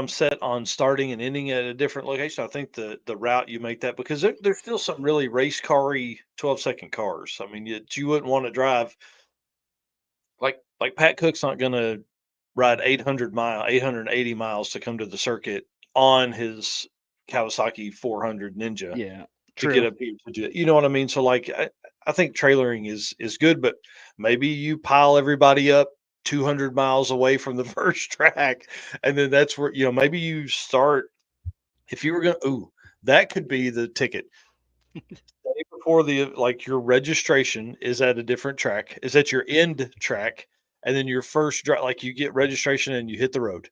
set on starting and ending at a different location. I think the route you make that because there's still some really race car-y 12-second cars. I mean, you wouldn't want to drive like Pat Cook's not going to ride 880 miles to come to the circuit on his Kawasaki 400 Ninja Yeah. to get True. up here to do it. You know what I mean? So like I think trailering is good, but maybe you pile everybody up 200 miles away from the first track, and then that's where maybe you start. If you were gonna, ooh, that could be the ticket. Day before like your registration is at a different track, is at your end track, and then your first drive, like you get registration and you hit the road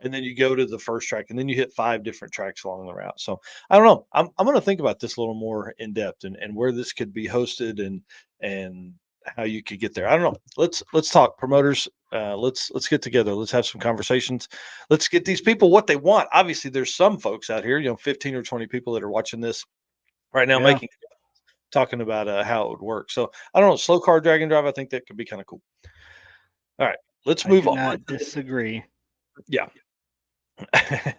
and then you go to the first track, and then you hit 5 different tracks along the route. So, I don't know. I'm gonna think about this a little more in depth and where this could be hosted and how you could get there. I don't know. Let's talk promoters. Let's get together. Let's have some conversations. Let's get these people what they want. Obviously, there's some folks out here, 15 or 20 people that are watching this right now Yeah. making talking about how it would work. So, I don't know. Slow car drag and drive. I think that could be kind of cool. All right, let's I move do on. not disagree. Yeah.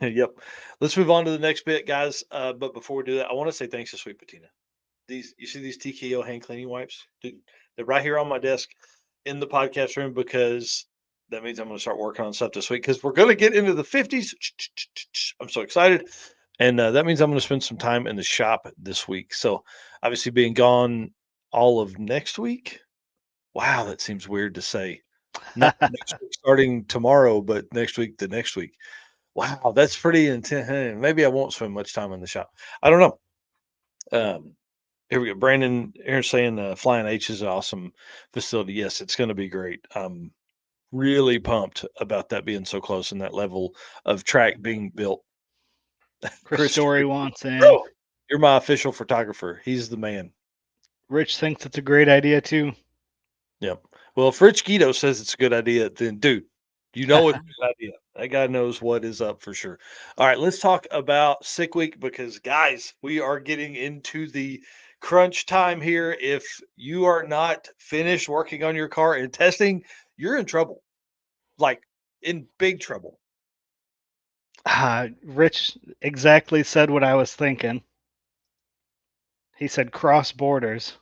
Yep. Let's move on to the next bit, guys. But before we do that, I want to say thanks to Sweet Patina. You see these TKO hand cleaning wipes? Dude, they're right here on my desk in the podcast room because that means I'm going to start working on stuff this week because we're going to get into the 50s. I'm so excited. And that means I'm going to spend some time in the shop this week. So, obviously, being gone all of next week. Wow, that seems weird to say. Not next week starting tomorrow, but next week, the next week. Wow, that's pretty intense. Maybe I won't spend much time in the shop. I don't know. Here we go. Brandon here saying Flying H is an awesome facility. Yes, it's going to be great. Really pumped about that being so close and that level of track being built. Chris Chris Story Story, wants in. bro, you're my official photographer. He's the man. Rich thinks it's a great idea too. Yep. Well, if Rich Guido says it's a good idea, then dude, you know it's a good idea. That guy knows what is up for sure. All right, let's talk about sick week because guys, we are getting into the crunch time here. If you are not finished working on your car and testing, you're in trouble. Like in big trouble. Rich exactly said what I was thinking. He said cross borders.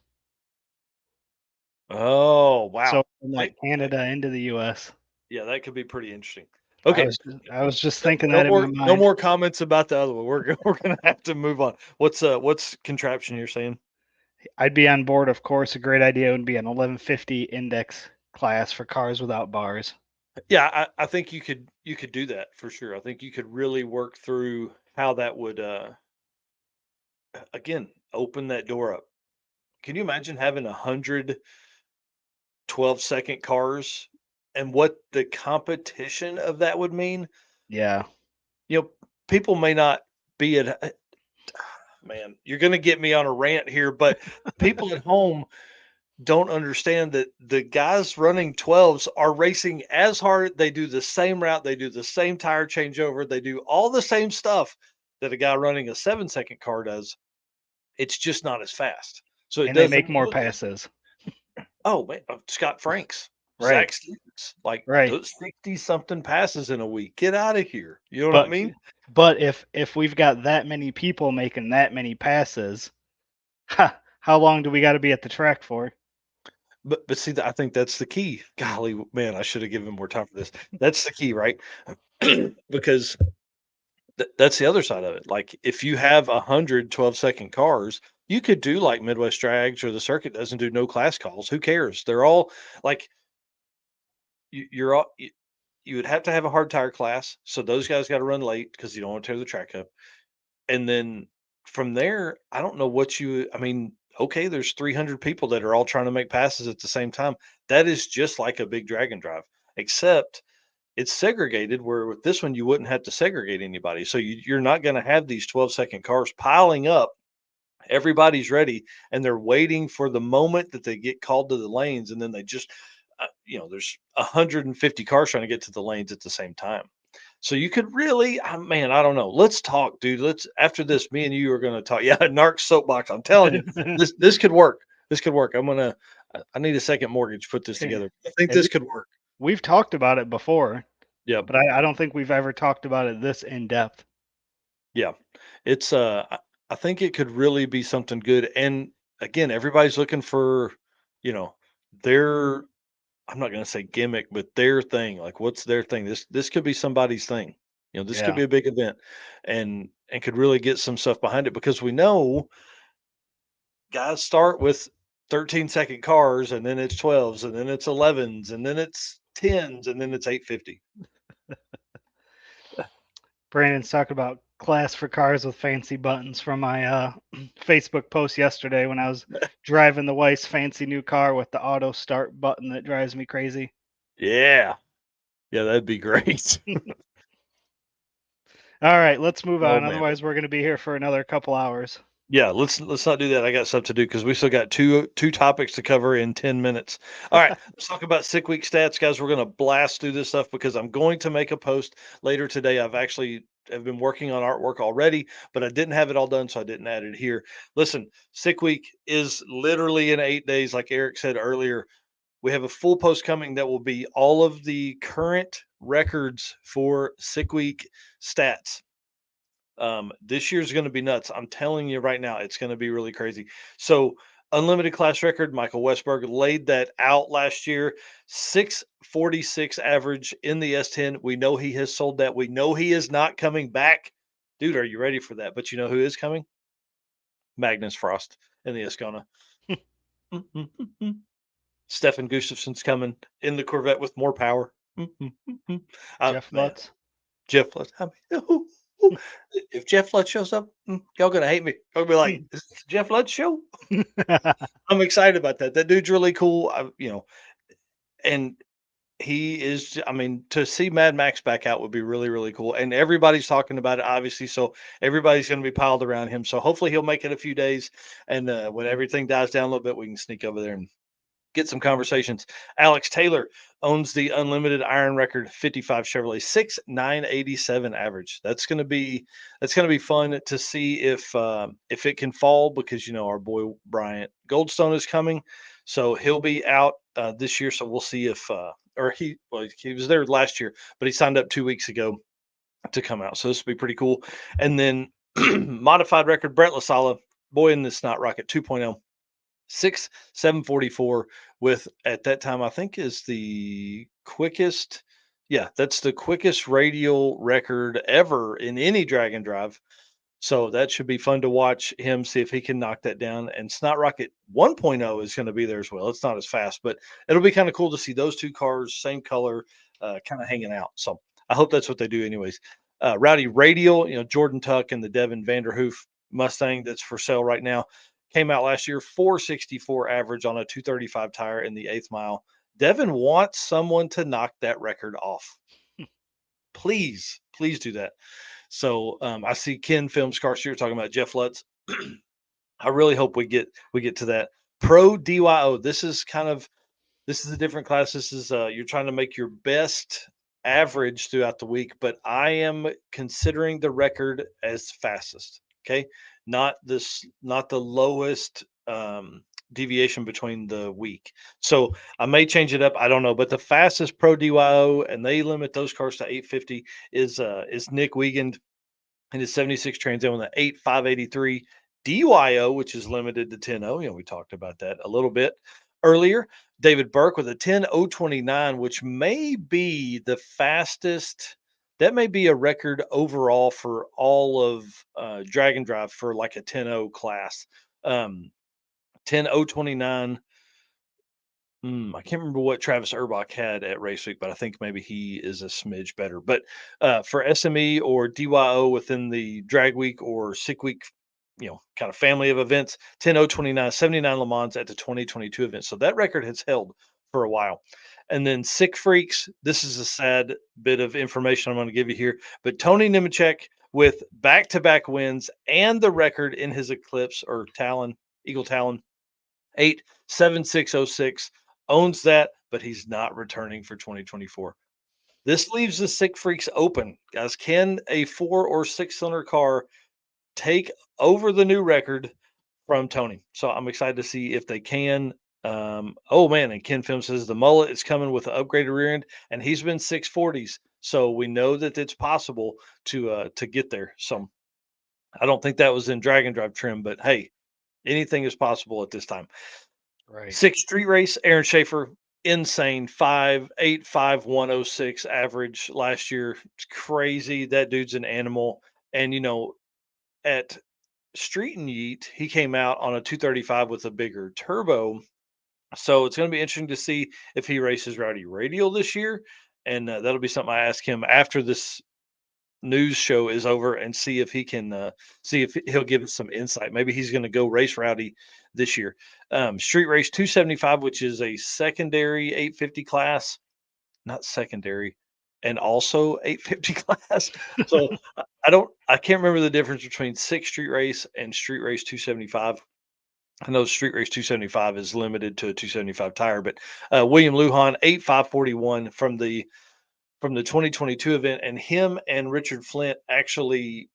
Oh, So wow. from like Canada into the US. Yeah, that could be pretty interesting. Okay, I was just no, thinking no that in my more, no mind. more comments about the other one. We're gonna have to move on. What's contraption you're saying? I'd be on board, of course. A great idea would be an 1150 index class for cars without bars. Yeah, I think you could do that for sure. I think you could really work through how that would again open that door up. Can you imagine having 112-second cars and what the competition of that would mean? Yeah. You know, people may not be at man, you're gonna get me on a rant here, but people at home don't understand that the guys running 12s are racing as hard. They do the same route, they do the same tire changeover, they do all the same stuff that a guy running a 7-second car does. It's just not as fast. So it And they doesn't make more look passes. oh man, Scott Franks, Right. Zach Stevens, like Right. those 60 something passes in a week. Get out of here. You know what I But mean? if we've got that many people making that many passes, how long do we got to be at the track for? But see, I think that's the key. Golly, man, I should have given more time for this. That's the key, right? Because that's the other side of it. Like, if you have 112-second cars, you could do like Midwest Drags or the circuit doesn't do no class calls. Who cares? They're all like you're all you would have to have a hard tire class, so those guys got to run late because you don't want to tear the track up. And then from there, I don't know what you. I mean, okay, there's 300 people that are all trying to make passes at the same time. That is just like a big drag and drive, except it's segregated where with this one you wouldn't have to segregate anybody. So you're not going to have these 12-second cars piling up. Everybody's ready and they're waiting for the moment that they get called to the lanes. And then they just, there's 150 cars trying to get to the lanes at the same time. So you could really, man, I don't know. Let's talk, dude. Let's after this, me and you are going to talk. Yeah, Narc soapbox. I'm telling you, this could work. This could work. I need a second mortgage to put this Yeah. together. I think And this could work. we've talked about it before, Yeah. but I don't think we've ever talked about it this in depth. Yeah, it's I think it could really be something good. And again, everybody's looking for, you know, their I'm not going to say gimmick, but their thing. Like, what's their thing? This could be somebody's thing. This could Yeah. be a big event, and could really get some stuff behind it because we know guys start with 13-second cars, and then it's 12s, and then it's 11s, and then it's 10s, and then it's 850. Brandon's talking about class for cars with fancy buttons from my Facebook post yesterday when I was driving the wife's fancy new car with the auto start button that drives me crazy. Yeah, yeah, that'd be great. All right, let's move Oh on. man. Otherwise, we're going to be here for another couple hours. Yeah, let's not do that. I got stuff to do because we still got two topics to cover in 10 minutes. All right, let's talk about sick week stats, guys. We're gonna blast through this stuff because I'm going to make a post later today. Have been working on artwork already, but I didn't have it all done, so I didn't add it here. Listen, sick week is literally in 8 days, like Eric said earlier. We have a full post coming that will be all of the current records for sick week stats. This year's going to be nuts. I'm telling you right now, it's going to be really crazy. So, unlimited class record, Michael Westberg laid that out last year. 646 average in the S10. We know he has sold that. We know he is not coming back. Dude, are you ready for that? But you know who is coming? Magnus Frost in the Ascona. Stefan Gustafson's coming in the Corvette with more power. Jeff Man, Lutz. Jeff Lutz. I mean, if Jeff Lutz shows up, y'all gonna hate me. I'll be like, "Is this the Jeff Lutz show?" I'm excited about that. That dude's really cool. And he is. I mean, to see Mad Max back out would be really, really cool. And everybody's talking about it, obviously. So everybody's gonna be piled around him. So hopefully he'll make it a few days. And when everything dies down a little bit, we can sneak over there and get some conversations. Alex Taylor owns the unlimited iron record 55 Chevrolet 6,987 average. That's gonna be fun to see if it can fall because our boy Bryant Goldstone is coming, so he'll be out this year. So we'll see if or he was there last year, but he signed up 2 weeks ago to come out. So this will be pretty cool. And then modified record Brett Lasala, boy in the snot rocket 2.0. 744 with at that time I think is the quickest Yeah, that's the quickest radial record ever in any drag and drive. So that should be fun to watch him see if he can knock that down. And Snot Rocket 1.0 is going to be there as well. It's not as fast, but it'll be kind of cool to see those two cars, same color, kind of hanging out. So I hope that's what they do, anyways. Rowdy Radial, Jordan Tuck and the Devin Vanderhoof Mustang that's for sale right now came out last year, 464 average on a 235 tire in the eighth mile. Devin wants someone to knock that record off. Please, please do that. So I see Ken Film Scar you're talking about Jeff Lutz. I really hope we get to that. Pro DYO. This is a different class. This is you're trying to make your best average throughout the week, but I am considering the record as fastest. Okay, not the lowest deviation between the week. So I may change it up. I don't know, but the fastest pro DYO, and they limit those cars to 850, is Nick Wiegand and his 76 Trans Am with an 8583 DYO, which is limited to 10.0. We talked about that a little bit earlier. David Burke with a 10.029, which may be the fastest. That may be a record overall for all of Drag and Drive for like a 10.0 class. 10.029. I can't remember what Travis Urbach had at Race Week, but I think maybe he is a smidge better. But for SME or DYO within the Drag Week or Sick Week, kind of family of events, 10.029, 79 Le Mans at the 2022 event. So that record has held for a while. And then Sick Freaks, this is a sad bit of information I'm going to give you here. But Tony Nemechek with back to back wins and the record in his Eclipse or Talon, Eagle Talon, 87606 owns that, but he's not returning for 2024. This leaves the Sick Freaks open, guys. Can a 4 or 6 cylinder car take over the new record from Tony? So I'm excited to see if they can. Oh man, and Ken Film says the mullet is coming with an upgraded rear end, and he's been 640s, so we know that it's possible to get there. So I don't think that was in drag and drive trim, but hey, anything is possible at this time. Right. Six street race, Aaron Schaefer, insane 5.85106 average last year. It's crazy. That dude's an animal. And at Street and Yeet, he came out on a 235 with a bigger turbo. So it's going to be interesting to see if he races Rowdy Radial this year. And that'll be something I ask him after this news show is over and see if he can see if he'll give us some insight. Maybe he's going to go race Rowdy this year. Street Race 275, which is a secondary 850 class, not secondary, and also 850 class. So I can't remember the difference between six Street Race and Street Race 275. I know Street Race 275 is limited to a 275 tire, but William Lujan 8541 from the 2022 event, and him and Richard Flint actually,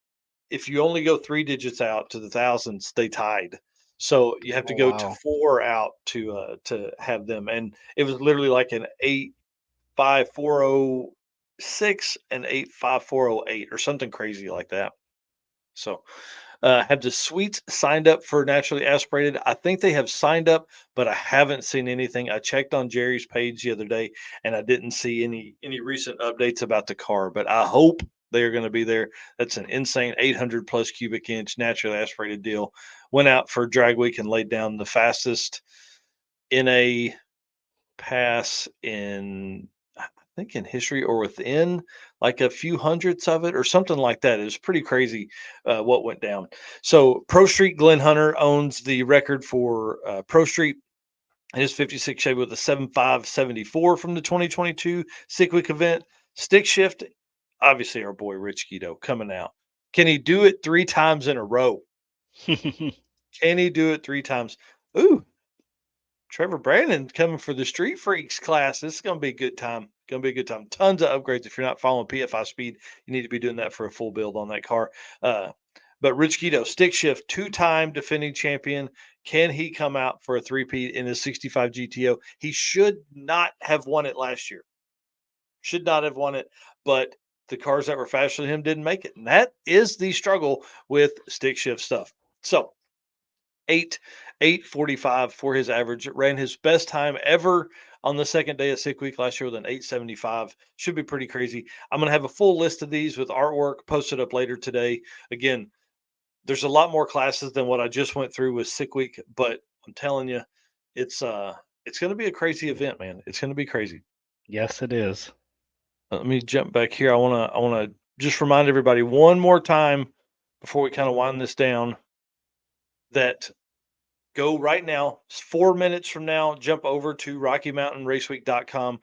if you only go 3 digits out to the thousands, they tied. So you have to Oh go to wow. 4 out to have them, and it was literally like an 85406 and 85408 or something crazy like that. So have the suites signed up for naturally aspirated? I think they have signed up, but I haven't seen anything. I checked on Jerry's page the other day, and I didn't see any recent updates about the car. But I hope they are going to be there. That's an insane 800 plus cubic inch naturally aspirated deal. Went out for drag week and laid down the fastest in a pass in I think in history or within like a few hundredths of it or something like that. It was pretty crazy what went down. So Pro Street Glenn Hunter owns the record for Pro Street. His 56 Chevy with a 7574 from the 2022 Sick Week event. Stick shift, obviously our boy Rich Guido coming out. Can he do it 3 times in a row? Can he do it 3 times? Ooh, Trevor Brandon coming for the Street Freaks class. This is going to be a good time. Going to be a good time. Tons of upgrades. If you're not following PFI Speed, you need to be doing that for a full build on that car. But Rich Guido, stick shift, 2-time defending champion. Can he come out for a three-peat in his 65 GTO? He should not have won it last year. Should not have won it, but the cars that were faster than him didn't make it. And that is the struggle with stick shift stuff. So 8 8:45 for his average. Ran his best time ever on the second day of sick week last year with an 8:75. Should be pretty crazy. I'm gonna have a full list of these with artwork posted up later today. Again, there's a lot more classes than what I just went through with sick week, but I'm telling you, it's it's gonna be a crazy event, man. It's gonna be crazy. Yes, it is. Let me jump back here. I wanna just remind everybody one more time before we kind of wind this down that go right now, 4 minutes from now, jump over to RockyMountainRaceweek.com.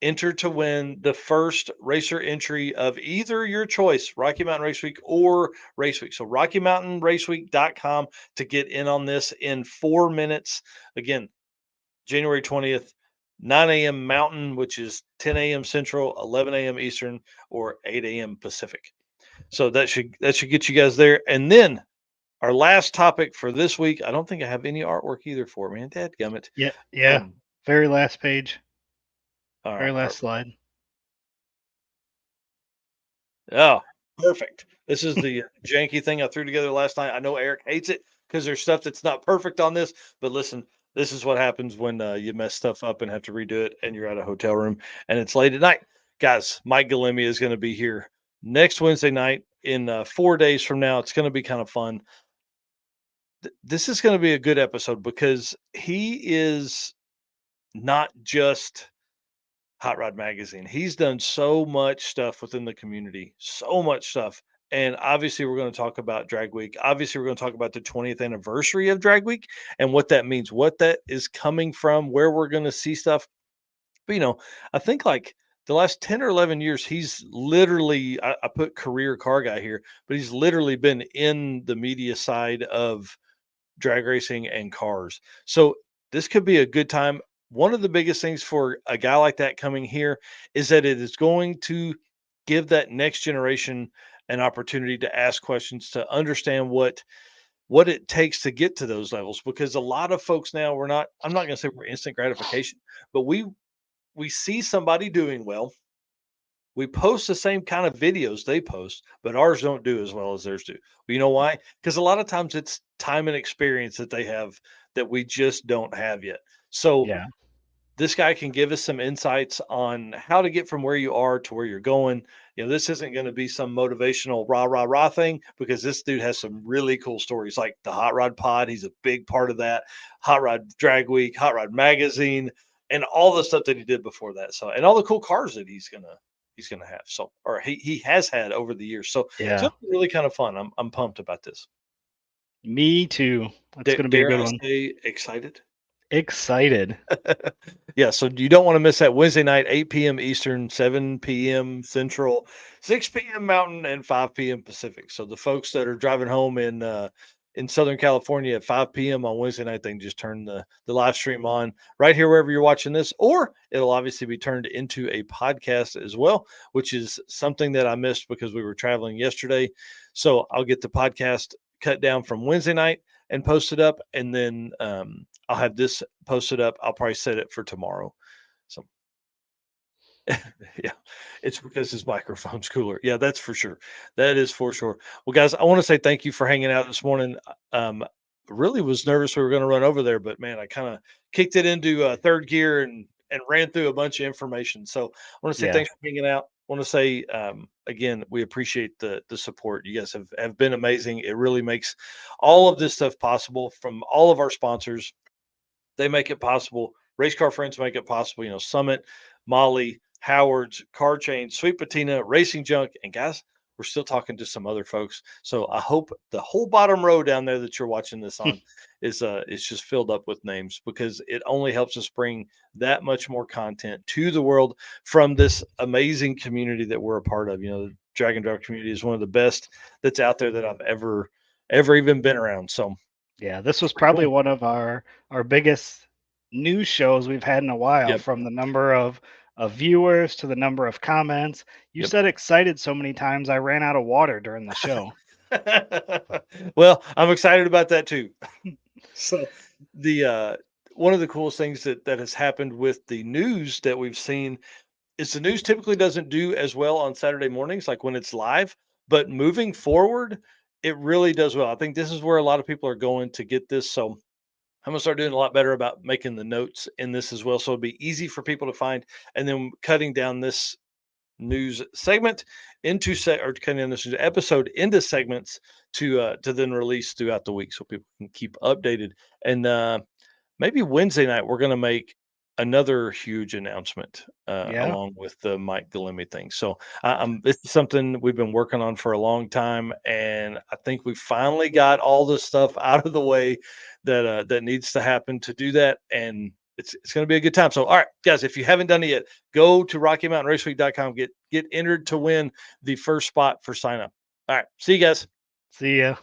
Enter to win the first racer entry of either your choice, Rocky Mountain Race Week or Race Week. So RockyMountainRaceweek.com to get in on this in 4 minutes. Again, January 20th, 9 a.m. Mountain, which is 10 a.m. Central, 11 a.m. Eastern, or 8 a.m. Pacific. So that should get you guys there. And then our last topic for this week, I don't think I have any artwork either for it, man. Dadgummit. Yeah, yeah. Um, Very last page, all very right. last slide. Oh, perfect. This is the janky thing I threw together last night. I know Eric hates it because there's stuff that's not perfect on this, but listen, this is what happens when you mess stuff up and have to redo it and you're at a hotel room and it's late at night. Guys, Mike Galemi is going to be here next Wednesday night in 4 days from now. It's going to be kind of fun. This is going to be a good episode because he is not just Hot Rod Magazine. He's done so much stuff within the community, so much stuff. And obviously, we're going to talk about Drag Week. Obviously, we're going to talk about the 20th anniversary of Drag Week and what that means, what that is coming from, where we're going to see stuff. But, I think like the last 10 or 11 years, he's literally, I put career car guy here, but he's literally been in the media side of drag racing and cars. So this could be a good time. One of the biggest things for a guy like that coming here is that it is going to give that next generation an opportunity to ask questions, to understand what it takes to get to those levels, because a lot of folks now, I'm not going to say we're instant gratification, but we see somebody doing well, we post the same kind of videos they post, but ours don't do as well as theirs do. Well, you know why? Because a lot of times it's time and experience that they have that we just don't have yet. So Yeah, this guy can give us some insights on how to get from where you are to where you're going. This isn't going to be some motivational rah rah rah thing, because this dude has some really cool stories, like the Hot Rod Pod. He's a big part of that. Hot Rod Drag Week, Hot Rod Magazine, and all the stuff that he did before that. So, and all the cool cars that he's gonna have. So, or he has had over the years. So it's yeah. gonna be really kind of fun. I'm pumped about this. Me too. It's gonna be a Dare good I one. say excited? Excited. Yeah, so you don't want to miss that Wednesday night, 8 p.m. Eastern, 7 p.m. Central, 6 p.m. Mountain, and 5 p.m. Pacific. So the folks that are driving home in Southern California at 5 p.m. on Wednesday night, they can just turn the live stream on right here wherever you're watching this, or it'll obviously be turned into a podcast as well, which is something that I missed because we were traveling yesterday. So I'll get the podcast cut down from Wednesday night and post it up, and then I'll have this posted up. I'll probably set it for tomorrow. So yeah, it's because his microphone's cooler. Yeah, that's for sure. That is for sure. Well, guys, I want to say thank you for hanging out this morning. Um, really was nervous we were going to run over there, but man, I kind of kicked it into third gear and ran through a bunch of information. So I want to say Yeah, thanks for hanging out. I want to say again, we appreciate the support. You guys have been amazing. It really makes all of this stuff possible. From all of our sponsors, they make it possible. Race car friends make it possible. Summit, Molly, Howard's, Car Chain, Sweet Patina, Racing Junk, and guys, we're still talking to some other folks. So I hope the whole bottom row down there that you're watching this on is just filled up with names, because it only helps us bring that much more content to the world from this amazing community that we're a part of. The Drag and Drive community is one of the best that's out there that I've ever even been around. So yeah. This it's was pretty probably cool. one of our biggest news shows we've had in a while, Yep. from the number of viewers to the number of comments. You Yep. said excited so many times I ran out of water during the show. Well, I'm excited about that too. So the one of the coolest things that has happened with the news that we've seen is the news typically doesn't do as well on Saturday mornings, like when it's live. But moving forward, It really does well. I think this is where a lot of people are going to get this. So I'm gonna start doing a lot better about making the notes in this as well. So it'll be easy for people to find, and then cutting down this news segment into or cutting down this episode into segments to then release throughout the week so people can keep updated. And maybe Wednesday night we're going to make another huge announcement Yeah. along with the Mike Galemi thing. So this is something we've been working on for a long time, and I think we finally got all the stuff out of the way that needs to happen to do that. And it's going to be a good time. So, all right, guys, if you haven't done it yet, go to RockyMountainRaceweek.com. Get entered to win the first spot for sign up. All right, see you guys. See ya.